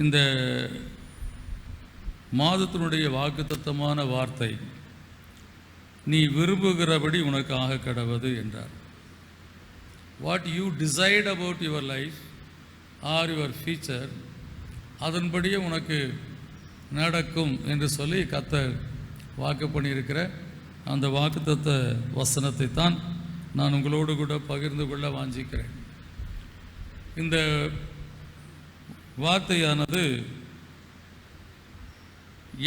இந்த மாதத்தினுடைய வாக்குத்தத்தமான வார்த்தை, நீ விரும்புகிறபடி உனக்கு ஆக கடவது என்றார். What you decide about your life or your future, அதன்படியே உனக்கு நடக்கும் என்று சொல்லி கர்த்தர் வாக்கு பண்ணியிருக்கிற அந்த வாக்குத்தத்த வசனத்தை தான் நான் உங்களோடு கூட பகிர்ந்து கொள்ள வாஞ்சிக்கிறேன். இந்த வார்த்தையானது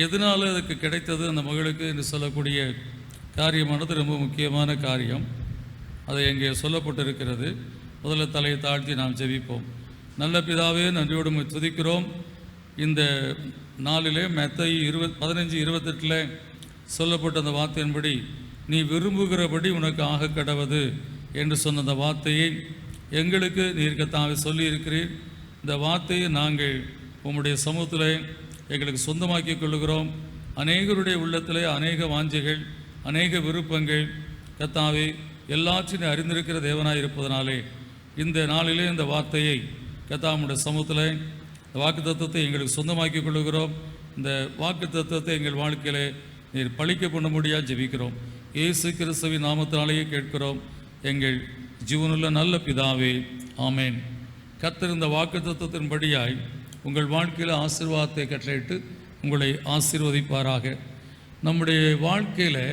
எதனால் அதுக்கு கிடைத்தது அந்த மகளுக்கு என்று சொல்லக்கூடிய காரியமானது ரொம்ப முக்கியமான காரியம். அதை இங்கே சொல்லப்பட்டிருக்கிறது. முதல்ல தலையை தாழ்த்தி நாம் ஜெபிப்போம். நல்ல பிதாவே, நன்றியோடு துதிக்கிறோம். இந்த நாளிலே மத்தேயு 15:28 சொல்லப்பட்ட அந்த வார்த்தையின்படி நீ விரும்புகிறபடி உனக்கு ஆக கடவது என்று சொன்ன அந்த வார்த்தையை எங்களுக்கு நீர் கர்த்தாவே சொல்லியிருக்கிறீர். இந்த வார்த்தையை நாங்கள் உம்முடைய சமூகத்தில் எங்களுக்கு சொந்தமாக்கி கொள்ளுகிறோம். அநேகருடைய உள்ளத்திலே அநேக வாஞ்சைகள், அநேக விருப்பங்கள் கர்த்தாவே எல்லாற்றையும் அறிந்திருக்கிற தேவனாய் இருப்பதனாலே இந்த நாளிலே இந்த வார்த்தையை கர்த்தாவுடைய சமூகத்தில் இந்த வாக்கு தத்துவத்தை எங்களுக்கு சொந்தமாக்கி கொள்ளுகிறோம். இந்த வாக்கு தத்துவத்தை எங்கள் வாழ்க்கையிலே நீர் பழிக்க பண்ண முடியாது ஜெபிக்கிறோம். இயேசு கிறிஸ்துவின் நாமத்தினாலேயே கேட்கிறோம் எங்கள் ஜீவனுள்ள நல்ல பிதாவே, ஆமேன். கர்த்தர் இந்த வாக்கு தத்துவத்தின்படியாய் உங்கள் வாழ்க்கையில் ஆசீர்வாதத்தை கட்டளையிட்டு உங்களை ஆசீர்வதிப்பாராக. நம்முடைய வாழ்க்கையில்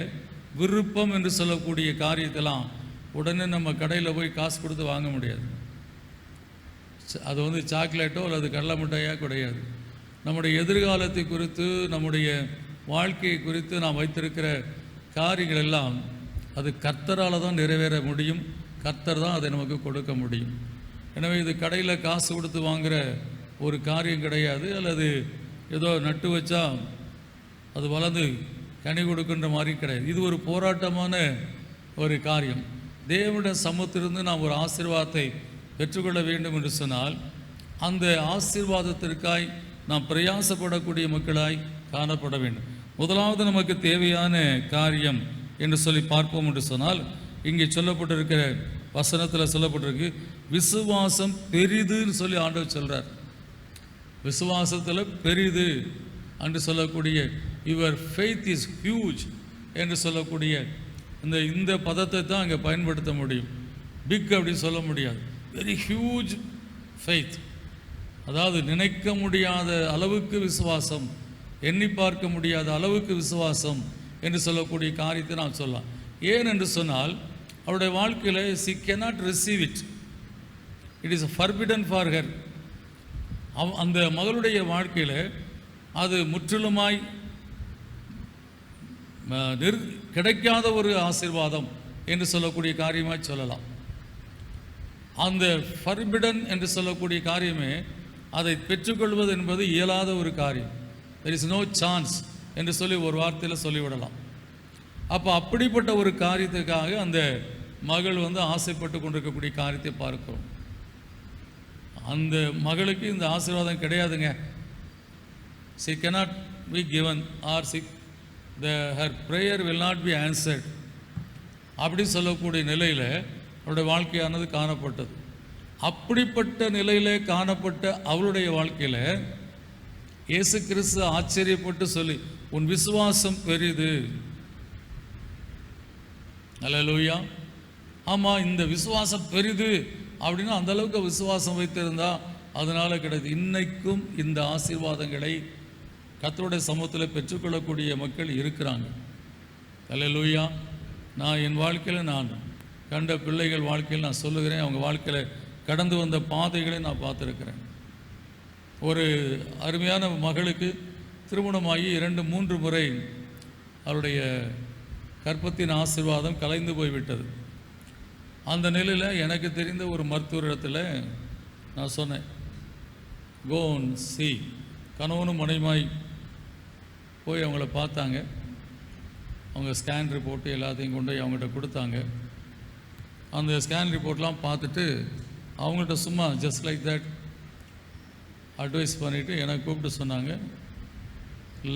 விருப்பம் என்று சொல்லக்கூடிய காரியத்தெல்லாம் உடனே நம்ம கடையில் போய் காசு கொடுத்து வாங்க முடியாது. அது சாக்லேட்டோ அல்லது கடலை மிட்டாயோ கிடையாது. நம்முடைய எதிர்காலத்தை குறித்து, நம்முடைய வாழ்க்கையை குறித்து நாம் வைத்திருக்கிற காரியங்கள் எல்லாம் அது கர்த்தரால் தான் நிறைவேற முடியும். கர்த்தர் தான் அதை நமக்கு கொடுக்க முடியும். எனவே இது கடையில் காசு கொடுத்து வாங்குகிற ஒரு காரியம் கிடையாது. அல்லது ஏதோ நட்டு வச்சா அது வளர்ந்து கனி கொடுக்கின்ற மாதிரி கிடையாது. இது ஒரு போராட்டமான ஒரு காரியம். தேவனுடைய சமூகத்திலிருந்து நாம் ஒரு ஆசீர்வாதத்தை பெற்றுக்கொள்ள வேண்டும் என்று சொன்னால் அந்த ஆசீர்வாதத்திற்காய் நாம் பிரயாசப்படக்கூடிய மக்களாய் காணப்பட வேண்டும். முதலாவது நமக்கு தேவையான காரியம் என்று சொல்லி பார்ப்போம் என்று சொன்னால், இங்கே சொல்லப்பட்டிருக்கிற வசனத்தில் சொல்லப்பட்டிருக்கு, விசுவாசம் பெரிதுன்னு சொல்லி ஆண்டவர் சொல்கிறார். விசுவாசத்தில் பெரிது என்று சொல்லக்கூடிய யுவர் ஃபெய்த் இஸ் ஹியூஜ் என்று சொல்லக்கூடிய இந்த பதத்தை தான் அங்கே பயன்படுத்த முடியும். பிக் அப்படின்னு சொல்ல முடியாது. வெரி ஹியூஜ் ஃபெய்த், அதாவது நினைக்க முடியாத அளவுக்கு விசுவாசம், எண்ணி பார்க்க முடியாத அளவுக்கு விசுவாசம் என்று சொல்லக்கூடிய காரியத்தை நான் சொல்லலாம். ஏன் என்று சொன்னால் அவருடைய வாழ்க்கையில் she cannot receive it, it is forbidden for her. அந்த மகளுடைய வாழ்க்கையில் அது முற்றிலுமாய் கிடைக்காத ஒரு ஆசீர்வாதம் என்று சொல்லக்கூடிய காரியமாய் சொல்லலாம். அந்த ஃபர்பிடன் என்று சொல்லக்கூடிய காரியமே அதை பெற்றுக்கொள்வது என்பது இயலாத ஒரு காரியம். there is no chance என்று சொல்லி ஒரு வார்த்தையில் சொல்லிவிடலாம். அப்போ அப்படிப்பட்ட ஒரு காரியத்துக்காக அந்த மகள் ஆசைப்பட்டு கொண்டிருக்கக்கூடிய காரியத்தை பார்க்கிறோம். அந்த மகளுக்கு இந்த ஆசீர்வாதம் கிடையாதுங்க. she cannot be given or her prayer will not be answered அப்படி சொல்லக்கூடிய நிலையில் அவருடைய வாழ்க்கையானது காணப்பட்டது. அப்படிப்பட்ட நிலையில் காணப்பட்ட அவருடைய வாழ்க்கையில் இயேசு கிறிஸ்து ஆச்சரியப்பட்டு சொல்லி, உன் விசுவாசம் பெரிது. அல்லேலூயா. ஆமாம், இந்த விசுவாசம் பெரிது அப்படின்னா அந்த அளவுக்கு விசுவாசம் வைத்திருந்தா அதனால கிடையாது. இன்னைக்கும் இந்த ஆசீர்வாதங்களை கர்த்தருடைய சமூகத்தில் பெற்றுக்கொள்ளக்கூடிய மக்கள் இருக்கிறாங்க. அல்லேலூயா. நான் என் வாழ்க்கையில் நான் கண்ட பிள்ளைகள் வாழ்க்கையில் நான் சொல்லுகிறேன், அவங்க வாழ்க்கையில் கடந்து வந்த பாதைகளை நான் பார்த்துருக்கிறேன். ஒரு அருமையான மகளுக்கு திருமணமாகி 2-3 முறை அவருடைய கற்பத்தின் ஆசீர்வாதம் கலைந்து போய்விட்டது. அந்த நிலையில் எனக்கு தெரிந்த ஒரு மருத்துவரிடத்தில் நான் சொன்னேன், கோன் சி. கணவனும் மனைவியாய் போய் அவங்கள பார்த்தாங்க. அவங்க ஸ்கேன் ரிப்போர்ட்டு எல்லாத்தையும் கொண்டு போய் அவங்ககிட்ட கொடுத்தாங்க. அந்த ஸ்கேன் ரிப்போர்ட்லாம் பார்த்துட்டு அவங்கள்ட்ட சும்மா ஜஸ்ட் லைக் தட் அட்வைஸ் பண்ணிவிட்டு எனக்கு கூப்பிட்டு சொன்னாங்க,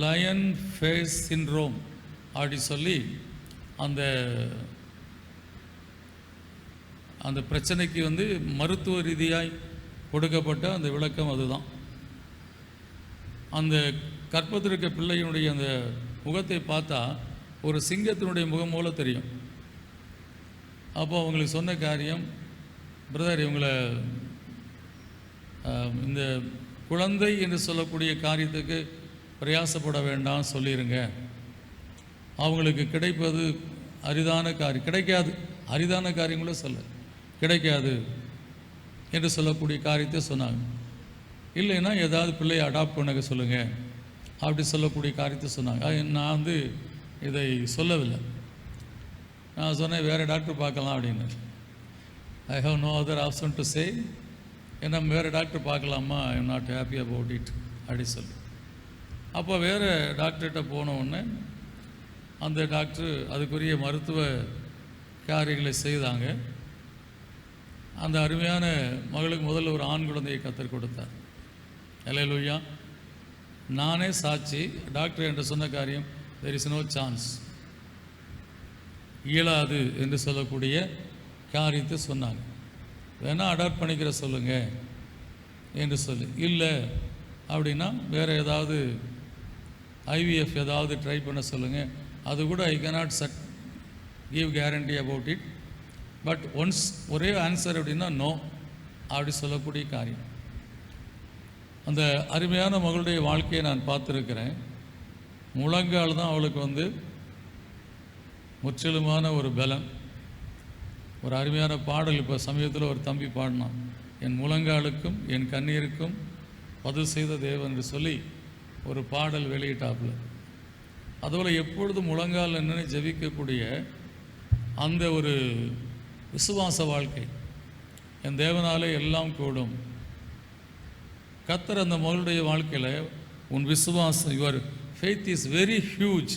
லயன் ஃபேஸ் சின்ட்ரோம் அப்படி சொல்லி அந்த பிரச்சனைக்கு மருத்துவ ரீதியாய் கொடுக்கப்பட்ட அந்த விளக்கம் அதுதான். அந்த கற்பத்தில் இருக்க பிள்ளையினுடைய அந்த முகத்தை பார்த்தா ஒரு சிங்கத்தினுடைய முகம் போல தெரியும். அப்போ அவங்களுக்கு சொன்ன காரியம், பிரதர் இவங்களை இந்த குழந்தை என்று சொல்லக்கூடிய காரியத்துக்கு பிரயாசப்பட வேண்டாம் சொல்லிடுங்க. அவங்களுக்கு கிடைப்பது அரிதான காரியம், கிடைக்காது, அரிதான காரியங்களும் சொல்ல கிடைக்காது என்று சொல்லக்கூடிய காரியத்தை சொன்னாங்க. இல்லைன்னா ஏதாவது பிள்ளையை அடாப்ட் பண்ண சொல்லுங்கள் அப்படி சொல்லக்கூடிய காரியத்தை சொன்னாங்க. நான் வந்து இதை சொல்லவில்லை. நான் சொன்னேன் வேறு டாக்டர் பார்க்கலாம் அப்படின்னு. I have no other option to say. ஏன்னா வேறு டாக்டர் பார்க்கலாமா, I am not happy about it அப்படி சொல்லி. அப்போ வேறு டாக்டர்கிட்ட போன உடனே அந்த டாக்டர் அதுக்குரிய மருத்துவ காரியங்களை செய்தாங்க. அந்த அருமையான மகளுக்கு முதல்ல ஒரு ஆண் குழந்தையை கத்தர் கொடுத்தார். அல்லேலூயா. நானே சாட்சி. டாக்டர் என்று சொன்ன காரியம் there is no chance, இயலாது என்று சொல்லக்கூடிய காரியத்தை சொன்னாங்க. வேணால் அடாப்ட் பண்ணிக்கிற சொல்லுங்கள் என்று சொல்லி, இல்லை அப்படின்னா வேறு ஏதாவது ஐவிஎஃப் ஏதாவது ட்ரை பண்ண சொல்லுங்கள். அது கூட I cannot give guarantee about it. But once ஒரே ஆன்சர் அப்படின்னா நோ அப்படி சொல்லக்கூடிய காரியம். அந்த அருமையான மகளுடைய வாழ்க்கையை நான் பார்த்துருக்கிறேன். முழங்கால் தான் அவளுக்கு வந்து முற்றிலுமான ஒரு பலம். ஒரு அருமையான பாடல் இப்போ சமீபத்தில் ஒரு தம்பி பாடினான், என் முழங்காலுக்கும் என் கண்ணீருக்கும் பதில் செய்த தேவன் என்று சொல்லி ஒரு பாடல் வெளியிட்டாப்புல. அதுபோல் எப்பொழுதும் முழங்கால் என்னன்னு ஜெபிக்கக்கூடிய அந்த ஒரு விசுவாச வாழ்க்கை, என் தேவனாலே எல்லாம் கூடும். கர்த்தர் அந்த மகளுடைய வாழ்க்கையில் உன் விசுவாசம், your faith is very huge.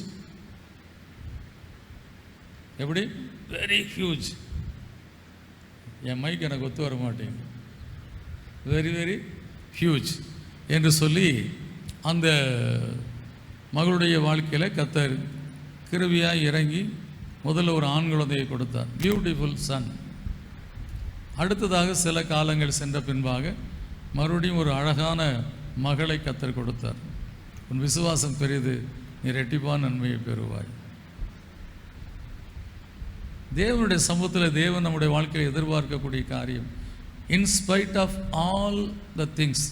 எப்படி? Very huge. என் மைக் எனக்கு ஒத்து வர மாட்டேங்குது. வெரி வெரி ஹியூஜ் என்று சொல்லி அந்த மகளுடைய வாழ்க்கையில் கர்த்தர் கிருபையாய் இறங்கி முதல்ல ஒரு ஆண் குழந்தையை கொடுத்தார். Beautiful son. அடுத்ததாக சில காலங்கள் சென்ற பின்பாக மறுபடியும் ஒரு அழகான மகளை கர்த்தர் கொடுத்தார். உன் விசுவாசம் பெரிது, நீ இரட்டிப்பான நன்மையை பெறுவாய். தேவனுடைய சமூகத்தில் தேவன் நம்முடைய வாழ்க்கையில் எதிர்பார்க்கக்கூடிய காரியம், in spite of all the things,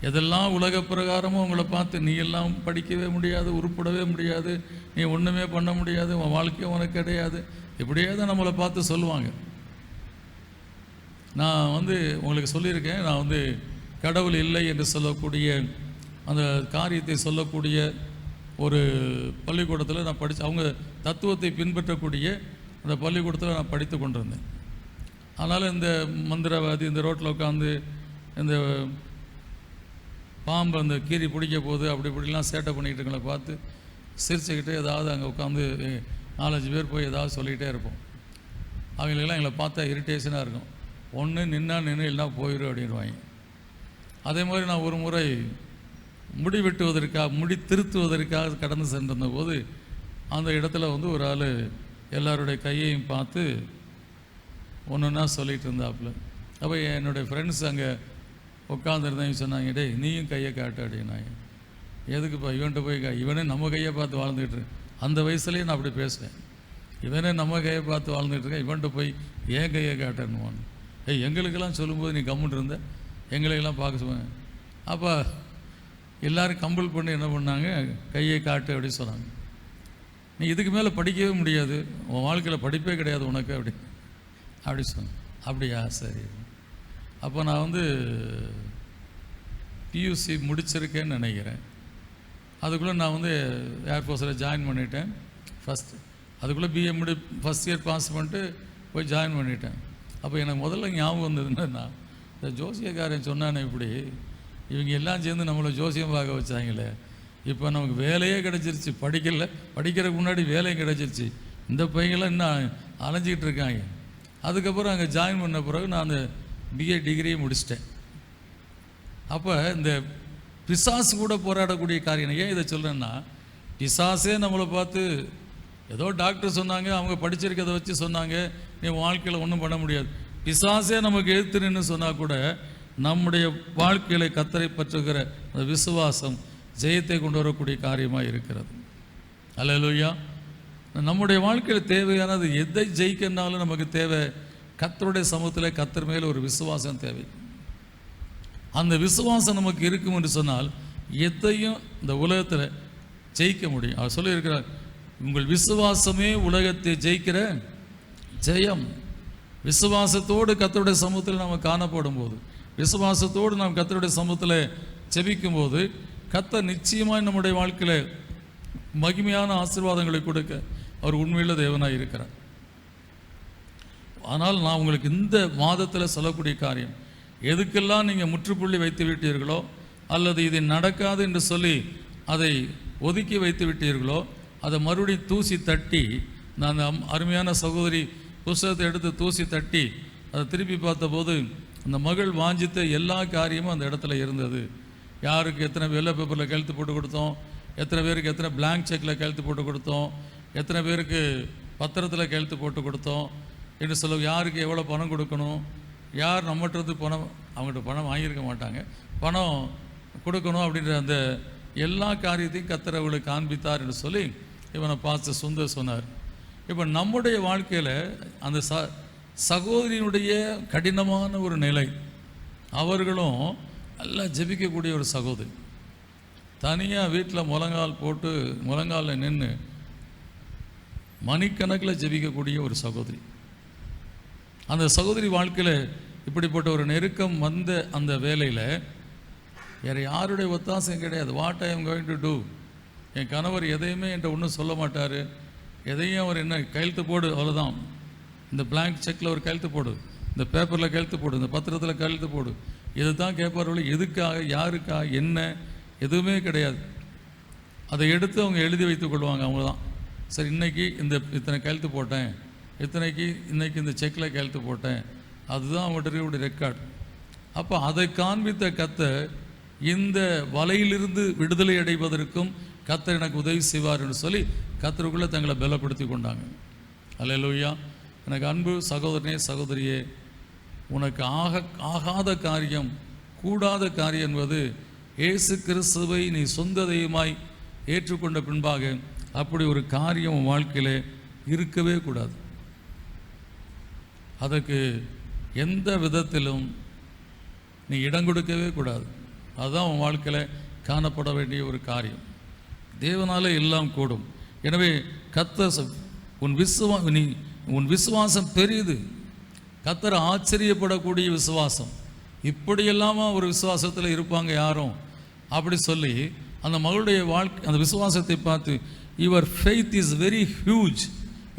எதெல்லாம் உலக பிரகாரமும் உங்களை பார்த்து நீ எல்லாம் படிக்கவே முடியாது, உருப்படவே முடியாது, நீ ஒன்றுமே பண்ண முடியாது, உன் வாழ்க்கையும் உனக்கு கிடையாது, இப்படியே தான் நம்மளை பார்த்து சொல்லுவாங்க. நான் வந்து உங்களுக்கு சொல்லியிருக்கேன், நான் வந்து கடவுள் இல்லை என்று சொல்லக்கூடிய அந்த காரியத்தை சொல்லக்கூடிய ஒரு பள்ளிக்கூடத்தில் நான் படித்து, அவங்க தத்துவத்தை பின்பற்றக்கூடிய அந்த பள்ளிக்கூடத்தில் நான் படித்து கொண்டிருந்தேன். அதனால் இந்த மந்திரவாதி இந்த ரோட்டில் உட்காந்து இந்த பாம்பு அந்த கீரி பிடிக்க போகுது அப்படி இப்படிலாம் சேட்டை பண்ணிக்கிட்டு இருக்கங்களை பார்த்து சிரிச்சுக்கிட்டு ஏதாவது அங்கே உட்காந்து 4-5 பேர் போய் ஏதாவது சொல்லிக்கிட்டே இருப்போம். அவங்களுக்கெல்லாம் எங்களை பார்த்தா இரிட்டேஷனாக இருக்கும். ஒன்று நின்னா நின்று இல்லைனா போயிடும் அப்படின்வாங்க. அதே மாதிரி நான் ஒரு முறை முடி வெட்டுவதற்காக, முடி திருத்துவதற்காக கடந்து சென்றிருந்த போது அந்த இடத்துல வந்து ஒரு ஆள் எல்லாருடைய கையையும் பார்த்து ஒன்றுன்னா சொல்லிகிட்டு இருந்தாப்புல. அப்போ என்னுடைய ஃப்ரெண்ட்ஸ் அங்கே உட்காந்துருந்தேன் சொன்னாங்க, டேய் நீயும் கையை காட்டு அப்படின்னாங்க. எதுக்குப்பா? இவன்கிட்ட போய் இவனே நம்ம கையை பார்த்து வாழ்ந்துக்கிட்டு, அந்த வயசுலேயே நான் அப்படி பேசுவேன், இவனே நம்ம கையை பார்த்து வாழ்ந்துகிட்டு இருக்கேன், இவன்கிட்ட போய் ஏன் கையை காட்டணுவான்னு. எங்களுக்கெல்லாம் சொல்லும்போது நீ கம்முன்னு இருந்த, எங்களையெல்லாம் பார்க்க சொல்லுவாங்க. அப்போ எல்லோரும் கம்பல் பண்ணி என்ன பண்ணாங்க, கையை காட்டு அப்படின்னு சொன்னாங்க. நீ இதுக்கு மேலே படிக்கவே முடியாது, உன் வாழ்க்கையில் படிப்பே கிடையாது உனக்கு அப்படி சொன்னேன். அப்படியா, சரி. அப்போ நான் வந்து பியூசி முடிச்சிருக்கேன்னு நினைக்கிறேன். அதுக்குள்ளே நான் வந்து ஏர்ஃபோர்ஸில் ஜாயின் பண்ணிட்டேன் ஃபஸ்ட்டு. அதுக்குள்ளே பிஏ ஃபஸ்ட் இயர் பாஸ் பண்ணிட்டு போய் ஜாயின் பண்ணிட்டேன். அப்போ எனக்கு முதல்ல ஞாபகம் வந்ததுன்னா, இந்த ஜோசியக்காரன் சொன்னானே இப்படி இவங்க எல்லாம் சேர்ந்து நம்மளை ஜோசியம் பார்க்க வச்சாங்களே, இப்போ நமக்கு வேலையே கிடச்சிருச்சு, படிக்கிறதுக்கு முன்னாடி வேலையும் கிடச்சிருச்சு, இந்த பையங்களாம் இன்னும் அலைஞ்சிக்கிட்டு இருக்காங்க. அதுக்கப்புறம் அங்கே ஜாயின் பண்ண பிறகு நான் அந்த பிஏ டிகிரியை முடிச்சிட்டேன். அப்போ இந்த பிசாசு கூட போராடக்கூடிய காரியம். ஏன் இதை சொல்கிறேன்னா, பிசாசே நம்மளை பார்த்து ஏதோ டாக்டர் சொன்னாங்க, அவங்க படிச்சிருக்கதை வச்சு சொன்னாங்க, நீ வாழ்க்கையில் ஒன்றும் பண்ண முடியாது. பிசாசே நமக்கு எதிர்த்துன்னு சொன்னால் கூட நம்முடைய வாழ்க்கையில் கர்த்தரை பற்றுகிற அந்த விசுவாசம் ஜெயத்தை கொண்டு வரக்கூடிய காரியமாக இருக்கிறது. அல்லேலூயா. நம்முடைய வாழ்க்கையில் தேவையானது எதை ஜெயிக்கனாலும் நமக்கு தேவை கர்த்தருடைய சமூகத்தில் கர்த்தர் மேல் ஒரு விசுவாசம் தேவை. அந்த விசுவாசம் நமக்கு இருக்கும் என்று சொன்னால் எதையும் இந்த உலகத்தில் ஜெயிக்க முடியும். அவர் சொல்லியிருக்கிறார், உங்கள் விசுவாசமே உலகத்தை ஜெயிக்கிற ஜெயம். விசுவாசத்தோடு கர்த்தருடைய சமூகத்தில் நாம் காணப்படும் போது, விசுவாசத்தோடு நாம் கர்த்தருடைய சமூகத்தில் ஜெபிக்கும் போது கர்த்தர் நிச்சயமாக நம்முடைய வாழ்க்கையில் மகிமையான ஆசீர்வாதங்களை கொடுக்க அவர் உண்மையுள்ள தேவனாக இருக்கிறார். ஆனால் நான் உங்களுக்கு இந்த மாதத்தில் சொல்லக்கூடிய காரியம், எதுக்கெல்லாம் நீங்கள் முற்றுப்புள்ளி வைத்து விட்டீர்களோ அல்லது இது நடக்காது என்று சொல்லி அதை ஒதுக்கி வைத்து விட்டீர்களோ அதை மறுபடியும் தூசி தட்டி, நான் அருமையான சகோதரி புஸ்தகத்தை எடுத்து தூசி தட்டி அதை திருப்பி பார்த்தபோது அந்த மகள் வாஞ்சித்த எல்லா காரியமும் அந்த இடத்துல இருந்தது. யாருக்கு எத்தனை வெள்ளை பேப்பரில் கழுத்து போட்டு கொடுத்தோம், எத்தனை பேருக்கு எத்தனை பிளாங்க் செக்கில் கழுத்து போட்டு கொடுத்தோம், எத்தனை பேருக்கு பத்திரத்தில் கழுத்து போட்டு கொடுத்தோம் என்று சொல்ல, யாருக்கு எவ்வளோ பணம் கொடுக்கணும், யார் நம்மகிட்ட பணம், அவங்ககிட்ட பணம் வாங்கியிருக்க மாட்டாங்க, பணம் கொடுக்கணும் அப்படின்ற அந்த எல்லா காரியத்தையும் கர்த்தர் அவர்களுக்கு காண்பித்தார் என்று சொல்லி இவனை பார்த்து சுந்தர் சொன்னார். இப்போ நம்முடைய வாழ்க்கையில் அந்த சகோதரியினுடைய கடினமான ஒரு நிலை, அவர்களும் நல்லா ஜெபிக்கக்கூடிய ஒரு சகோதரி, தனியாக வீட்டில் முழங்கால் போட்டு முழங்காலில் நின்று மணிக்கணக்கில் ஜெபிக்கக்கூடிய ஒரு சகோதரி. அந்த சகோதரி வாழ்க்கையில் இப்படிப்பட்ட ஒரு நெருக்கம் வந்த அந்த வேலையில் வேறு யாருடைய ஒத்தாசையும் கிடையாது. What I am going to do, என் கணவர் எதையுமே என்கிட்ட ஒன்றும் சொல்ல மாட்டார், எதையும் அவர் என்ன கையெழுத்து போடு, அவ்வளோதான், இந்த பிளாங்க் செக்கில் ஒரு கையெழுத்து போடு, இந்த பேப்பரில் கையெழுத்து போடு, இந்த பத்திரத்தில் கையெழுத்து போடு, இதை தான் கேட்பார்கள். எதுக்காக, யாருக்காக, என்ன, எதுவுமே கிடையாது. அதை எடுத்து அவங்க எழுதி வைத்து கொள்வாங்க. அவங்க தான் சரி, இன்றைக்கி இத்தனை கையெழுத்து போட்டேன், இன்றைக்கி இந்த செக்கில் கையெழுத்து போட்டேன், அதுதான் அவங்கள்ட்ட ரெக்கார்டு. அப்போ அதை காண்பித்த கர்த்தர் இந்த வலையிலிருந்து விடுதலை அடைவதற்கும் கர்த்தர் எனக்கு உதவி செய்வார் என்று சொல்லி கர்த்தருக்குள்ளே தங்களை பலப்படுத்தி கொண்டாங்க. அல்லேலூயா. எனக்கு அன்பு சகோதரனே சகோதரியே, உனக்கு ஆகாத காரியம், கூடாத காரியம் என்பது இயேசு கிறிஸ்துவை நீ சொந்த தெய்வமாய் ஏற்றுக்கொண்ட பின்பாக அப்படி ஒரு காரியம் உன் வாழ்க்கையில் இருக்கவே கூடாது. அதற்கு எந்த விதத்திலும் நீ இடம் கொடுக்கவே கூடாது. அதுதான் உன் வாழ்க்கையில் காணப்பட வேண்டிய ஒரு காரியம். தேவனாலே எல்லாம் கூடும். எனவே கர்த்தர் உன் விசுவாசம் பெரியது. கர்த்தர் ஆச்சரியப்படக்கூடிய விசுவாசம். இப்படியெல்லாமா ஒரு விசுவாசத்தில் இருப்பாங்க யாரும் அப்படி சொல்லி அந்த மகளுடைய வாழ்க்கை, அந்த விசுவாசத்தை பார்த்து your faith is very huge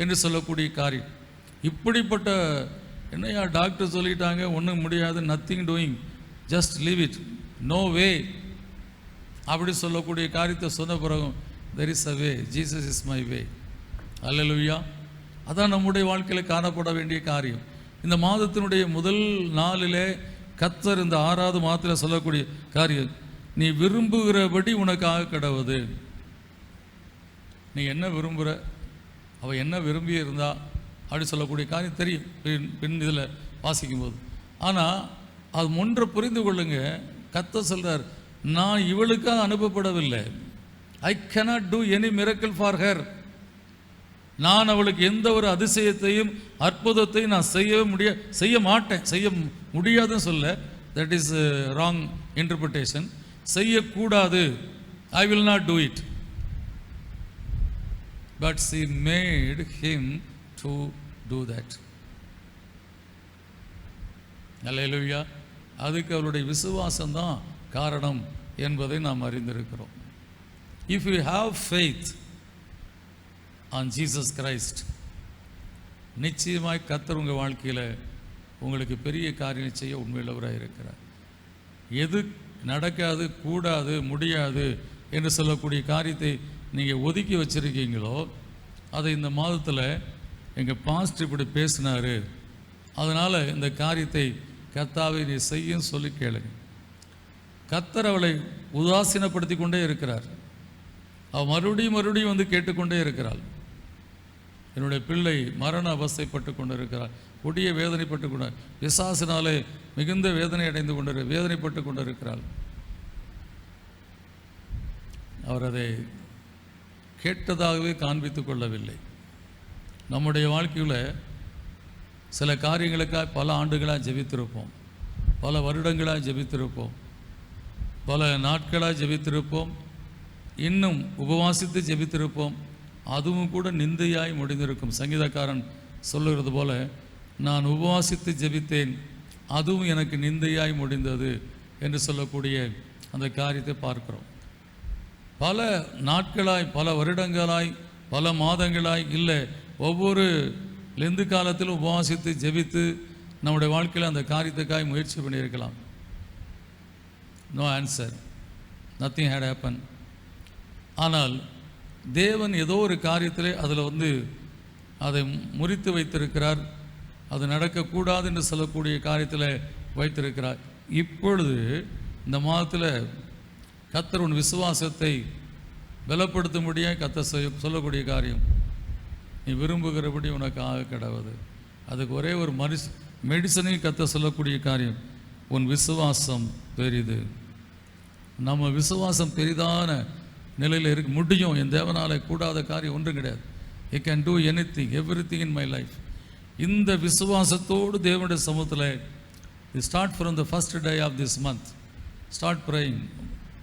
என்று சொல்லக்கூடிய காரியம். இப்படிப்பட்ட என்னையா டாக்டர் சொல்லிட்டாங்க, ஒன்றும் முடியாது, nothing doing, just leave it, no way அப்படி சொல்லக்கூடிய காரியத்தை சொன்ன பிறகும் there is a way, Jesus is my way. Hallelujah. அதான் நம்முடைய வாழ்க்கையில் காணப்பட வேண்டிய காரியம். இந்த மாதத்தினுடைய முதல் நாளிலே கர்த்தர் இந்த 6வது மாதத்தில் சொல்லக்கூடிய காரியம், நீ விரும்புகிறபடி உனக்காக கிடவது. நீ என்ன விரும்புகிற, அவள் என்ன விரும்பி இருந்தா அப்படி சொல்லக்கூடிய காரியம் தெரியும் பின் இதில் வாசிக்கும்போது. ஆனால் அது ஒன்றை புரிந்து கொள்ளுங்க, கர்த்தர் சொல்கிறார், நான் இவளுக்காக அனுப்பப்படவில்லை. ஐ cannot do any miracle for her. நான் அவளுக்கு எந்த ஒரு அதிசயத்தையும் அற்புதத்தையும் நான் செய்ய மாட்டேன், செய்ய முடியாதுன்னு சொல்ல, தட் இஸ் ராங் இன்டர்பிரிட்டேஷன். செய்யக்கூடாது, I will not do it, but she made him to do that. Hallelujah. அதுக்கு அவளுடைய விசுவாசம்தான் காரணம் என்பதை நாம் அறிந்திருக்கிறோம். If you have faith on Jesus Christ, நிச்சயமாய் கர்த்தர் உங்கள் வாழ்க்கையில் உங்களுக்கு பெரிய காரியம் செய்ய உண்மையுள்ளவராக இருக்கிறார். எது நடக்காது, கூடாது, முடியாது என்று சொல்லக்கூடிய காரியத்தை நீங்கள் ஒதுக்கி வச்சுருக்கீங்களோ அதை இந்த மாதத்தில் எங்கள் பாஸ்டர் இப்படி பேசினார், அதனால் இந்த காரியத்தை கர்த்தாவை நீ செய்யும் சொல்லி கேளுங்க. கர்த்தர் அவளை உதாசீனப்படுத்தி கொண்டே இருக்கிறார். அவள் மறுபடியும் வந்து கேட்டுக்கொண்டே இருக்கிறாள். என்னுடைய பிள்ளை மரண அவஸ்தைப்பட்டு கொண்டு இருக்கிறாள், கொடிய வேதனைப்பட்டு கொண்டு, பிசாசினாலே மிகுந்த வேதனை அடைந்து வேதனைப்பட்டு கொண்டு இருக்கிறாள். அவர் அதை கேட்டதாகவே காண்பித்து கொள்ளவில்லை. நம்முடைய வாழ்க்கையில் சில காரியங்களுக்காக பல ஆண்டுகளாக ஜெபித்திருப்போம், பல வருடங்களாக ஜெபித்திருப்போம், பல நாட்களாக ஜெபித்திருப்போம், இன்னும் உபவாசித்து ஜெபித்திருப்போம். அதுவும் கூட நிந்தையாய் முடிந்திருக்கும். சங்கீதக்காரன் சொல்லுகிறது போல, நான் உபவாசித்து ஜெபித்தேன், அதுவும் எனக்கு நிந்தையாய் முடிந்தது என்று சொல்லக்கூடிய அந்த காரியத்தை பார்க்கிறோம். பல நாட்களாய், பல வருடங்களாய், பல மாதங்களாய், இல்லை ஒவ்வொரு லெந்து காலத்திலும் உபவாசித்து ஜெபித்து நம்முடைய வாழ்க்கையில் அந்த காரியத்துக்காக முயற்சி பண்ணியிருக்கலாம். No answer, nothing had happen. ஆனால் தேவன் ஏதோ ஒரு காரியத்தில் அதில் அதை முறித்து வைத்திருக்கிறார். அது நடக்கக்கூடாது என்று சொல்லக்கூடிய காரியத்தில் வைத்திருக்கிறார். இப்பொழுது இந்த மாதத்தில் கர்த்தர் உன் விசுவாசத்தை பலப்படுத்தும்படியாக கர்த்தர் சொல்லக்கூடிய காரியம், நீ விரும்புகிறபடி உனக்கு ஆக கிடவது. அதுக்கு ஒரே ஒரு மெடிசனையும் கர்த்தர் சொல்லக்கூடிய காரியம், உன் விசுவாசம் பெரிது. நம்ம விசுவாசம் பெரிதான நிலையில் இருக்க முடியும். என் தேவனால் கூடாத காரியம் ஒன்றும் கிடையாது. He can do anything, everything in my life. இந்த விசுவாசத்தோடு தேவனுடைய சமூகத்தில் you start from the first day of this month, start praying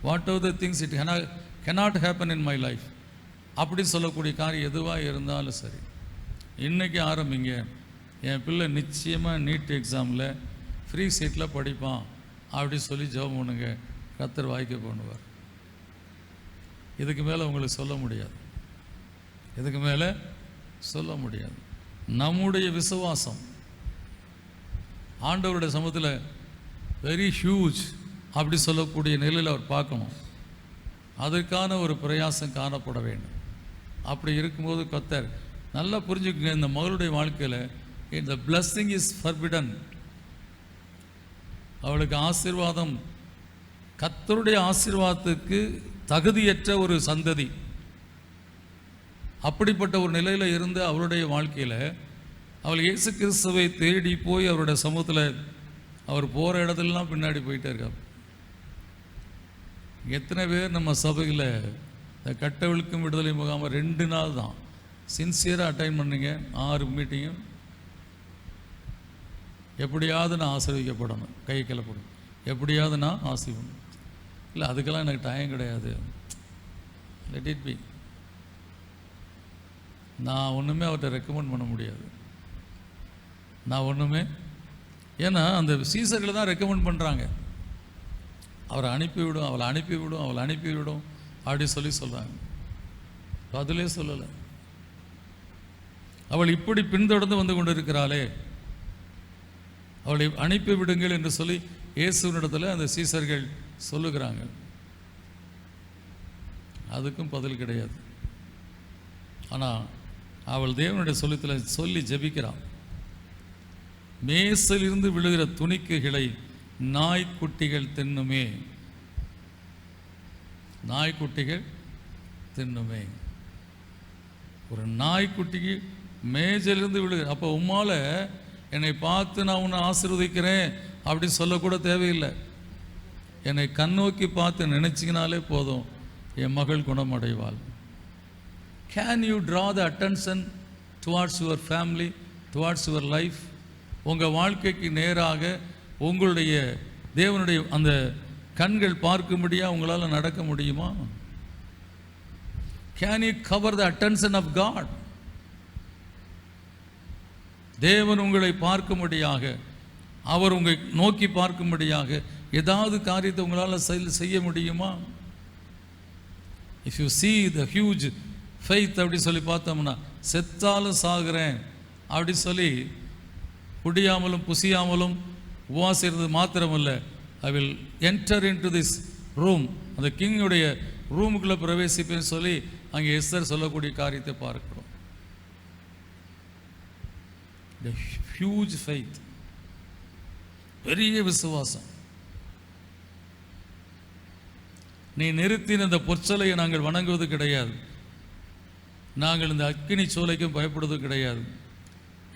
whatever the things it cannot happen in my life. அப்படி சொல்லக்கூடிய காரியம் எதுவாக இருந்தாலும் சரி, இன்றைக்கி ஆரம்பிங்க. என் பிள்ளை நிச்சயமாக நீட் எக்ஸாமில் ஃப்ரீ சீட்டில் படிப்பான் அப்படி சொல்லி ஜெபம் பண்ணுங்க. கர்த்தர் வாய்க்க பண்ணுவார். இதுக்கு மேலே உங்களுக்கு சொல்ல முடியாது, இதுக்கு மேலே சொல்ல முடியாது. நம்முடைய விசுவாசம் ஆண்டவருடைய சமூகத்தில் வெரி ஹியூஜ் அப்படி சொல்லக்கூடிய நிலையில் அவர் பார்க்கணும். அதற்கான ஒரு பிரயாசம் காணப்பட வேண்டும். அப்படி இருக்கும்போது கர்த்தர் நல்லா புரிஞ்சுக்குங்க, இந்த மகளுடைய வாழ்க்கையில் இந்த பிளஸ்ஸிங் இஸ் ஃபர்பிடன். அவளுக்கு ஆசீர்வாதம், கர்த்தருடைய ஆசீர்வாதத்துக்கு தகுதியற்ற ஒரு சந்ததி, அப்படிப்பட்ட ஒரு நிலையில் இருந்து அவருடைய வாழ்க்கையில் அவள் இயேசு கிறிஸ்துவை தேடி போய் அவருடைய சமூகத்தில் அவர் போகிற இடத்துலலாம் பின்னாடி போயிட்டே இருக்கார். எத்தனை பேர் நம்ம சபையில் இந்த கட்டவிழ்க்கும் விடுதலை முகாமல் 2 நாள் தான் சின்சியராக அட்டைன் பண்ணுங்க, 6 மீட்டிங்கும். எப்படியாவது நான் ஆசீர்வதிக்கப்படணும், கை கிளப்படும், எப்படியாவது நான் ஆசீர்வணும். இல்லை அதுக்கெல்லாம் எனக்கு டைம் கிடையாது, லெட் இட் பி. நான் ஒன்றுமே அவர்கிட்ட ரெக்கமெண்ட் பண்ண முடியாது. நான் ஒன்றுமே, ஏன்னா அந்த சீசர்களை தான் ரெக்கமெண்ட் பண்ணுறாங்க. அவரை அனுப்பிவிடும், அவளை அனுப்பிவிடும், அவளை அனுப்பிவிடும் அப்படி சொல்கிறாங்க. பதிலே சொல்லலை. அவள் இப்படி பின்தொடர்ந்து வந்து கொண்டு இருக்கிறாளே, அவளை அனுப்பி விடுங்கள் என்று சொல்லி இயேசுவினிடத்தில் அந்த சீசர்கள் சொல்லுகிறாங்க. அதுக்கும் பதில் கிடையாது. ஆனால் அவள் தேவனுடைய சொல்லி ஜெபிக்கிறாள். மேசலிருந்து விழுகிற துணிக்கைகளை நாய்க்குட்டிகள் தின்னுமே, நாய்க்குட்டிகள் தின்னுமே. ஒரு நாய்க்குட்டிக்கு மேஜிலிருந்து விழுகிற, அப்போ உம்மால என்னை பார்த்து நான் உன்னை ஆசீர்வதிக்கிறேன் அப்படி சொல்லக்கூட தேவையில்லை. என்னை கண்ணோக்கி பார்த்து நினைச்சிங்கனாலே போதும், என் மகள் குணமடைவாள். Can you draw the attention towards your family, towards your life? உங்கள் வாழ்க்கைக்கு நேராக உங்களுடைய தேவனுடைய அந்த கண்கள் பார்க்கும்படியாக உங்களால் நடக்க முடியுமா? Can you cover the attention of God? தேவன் உங்களை பார்க்கும்படியாக, அவர் உங்களை நோக்கி பார்க்கும்படியாக ஏதாவது காரியத்தை உங்களால் செய்ய முடியுமா? If you see the huge faith அப்படி சொல்லி பார்த்தோம்னா, செத்தாலும் சாகிறேன் அப்படி சொல்லி குடியாமலும் புசியாமலும் உபவாசிக்கிறது மாத்திரமல்ல, I will enter in to this room, அந்த கிங்குடைய ரூமுக்குள்ளே பிரவேசிப்பேன்னு சொல்லி அங்கே எஸ்தர் சொல்லக்கூடிய காரியத்தை பார்க்கிறோம். The huge faith, பெரிய விசுவாசம். நீ நிறுத்தின இந்த பொற்சலையை நாங்கள் வணங்குவது கிடையாது, நாங்கள் இந்த அக்கினி சோலைக்கும் பயப்படுவது கிடையாது.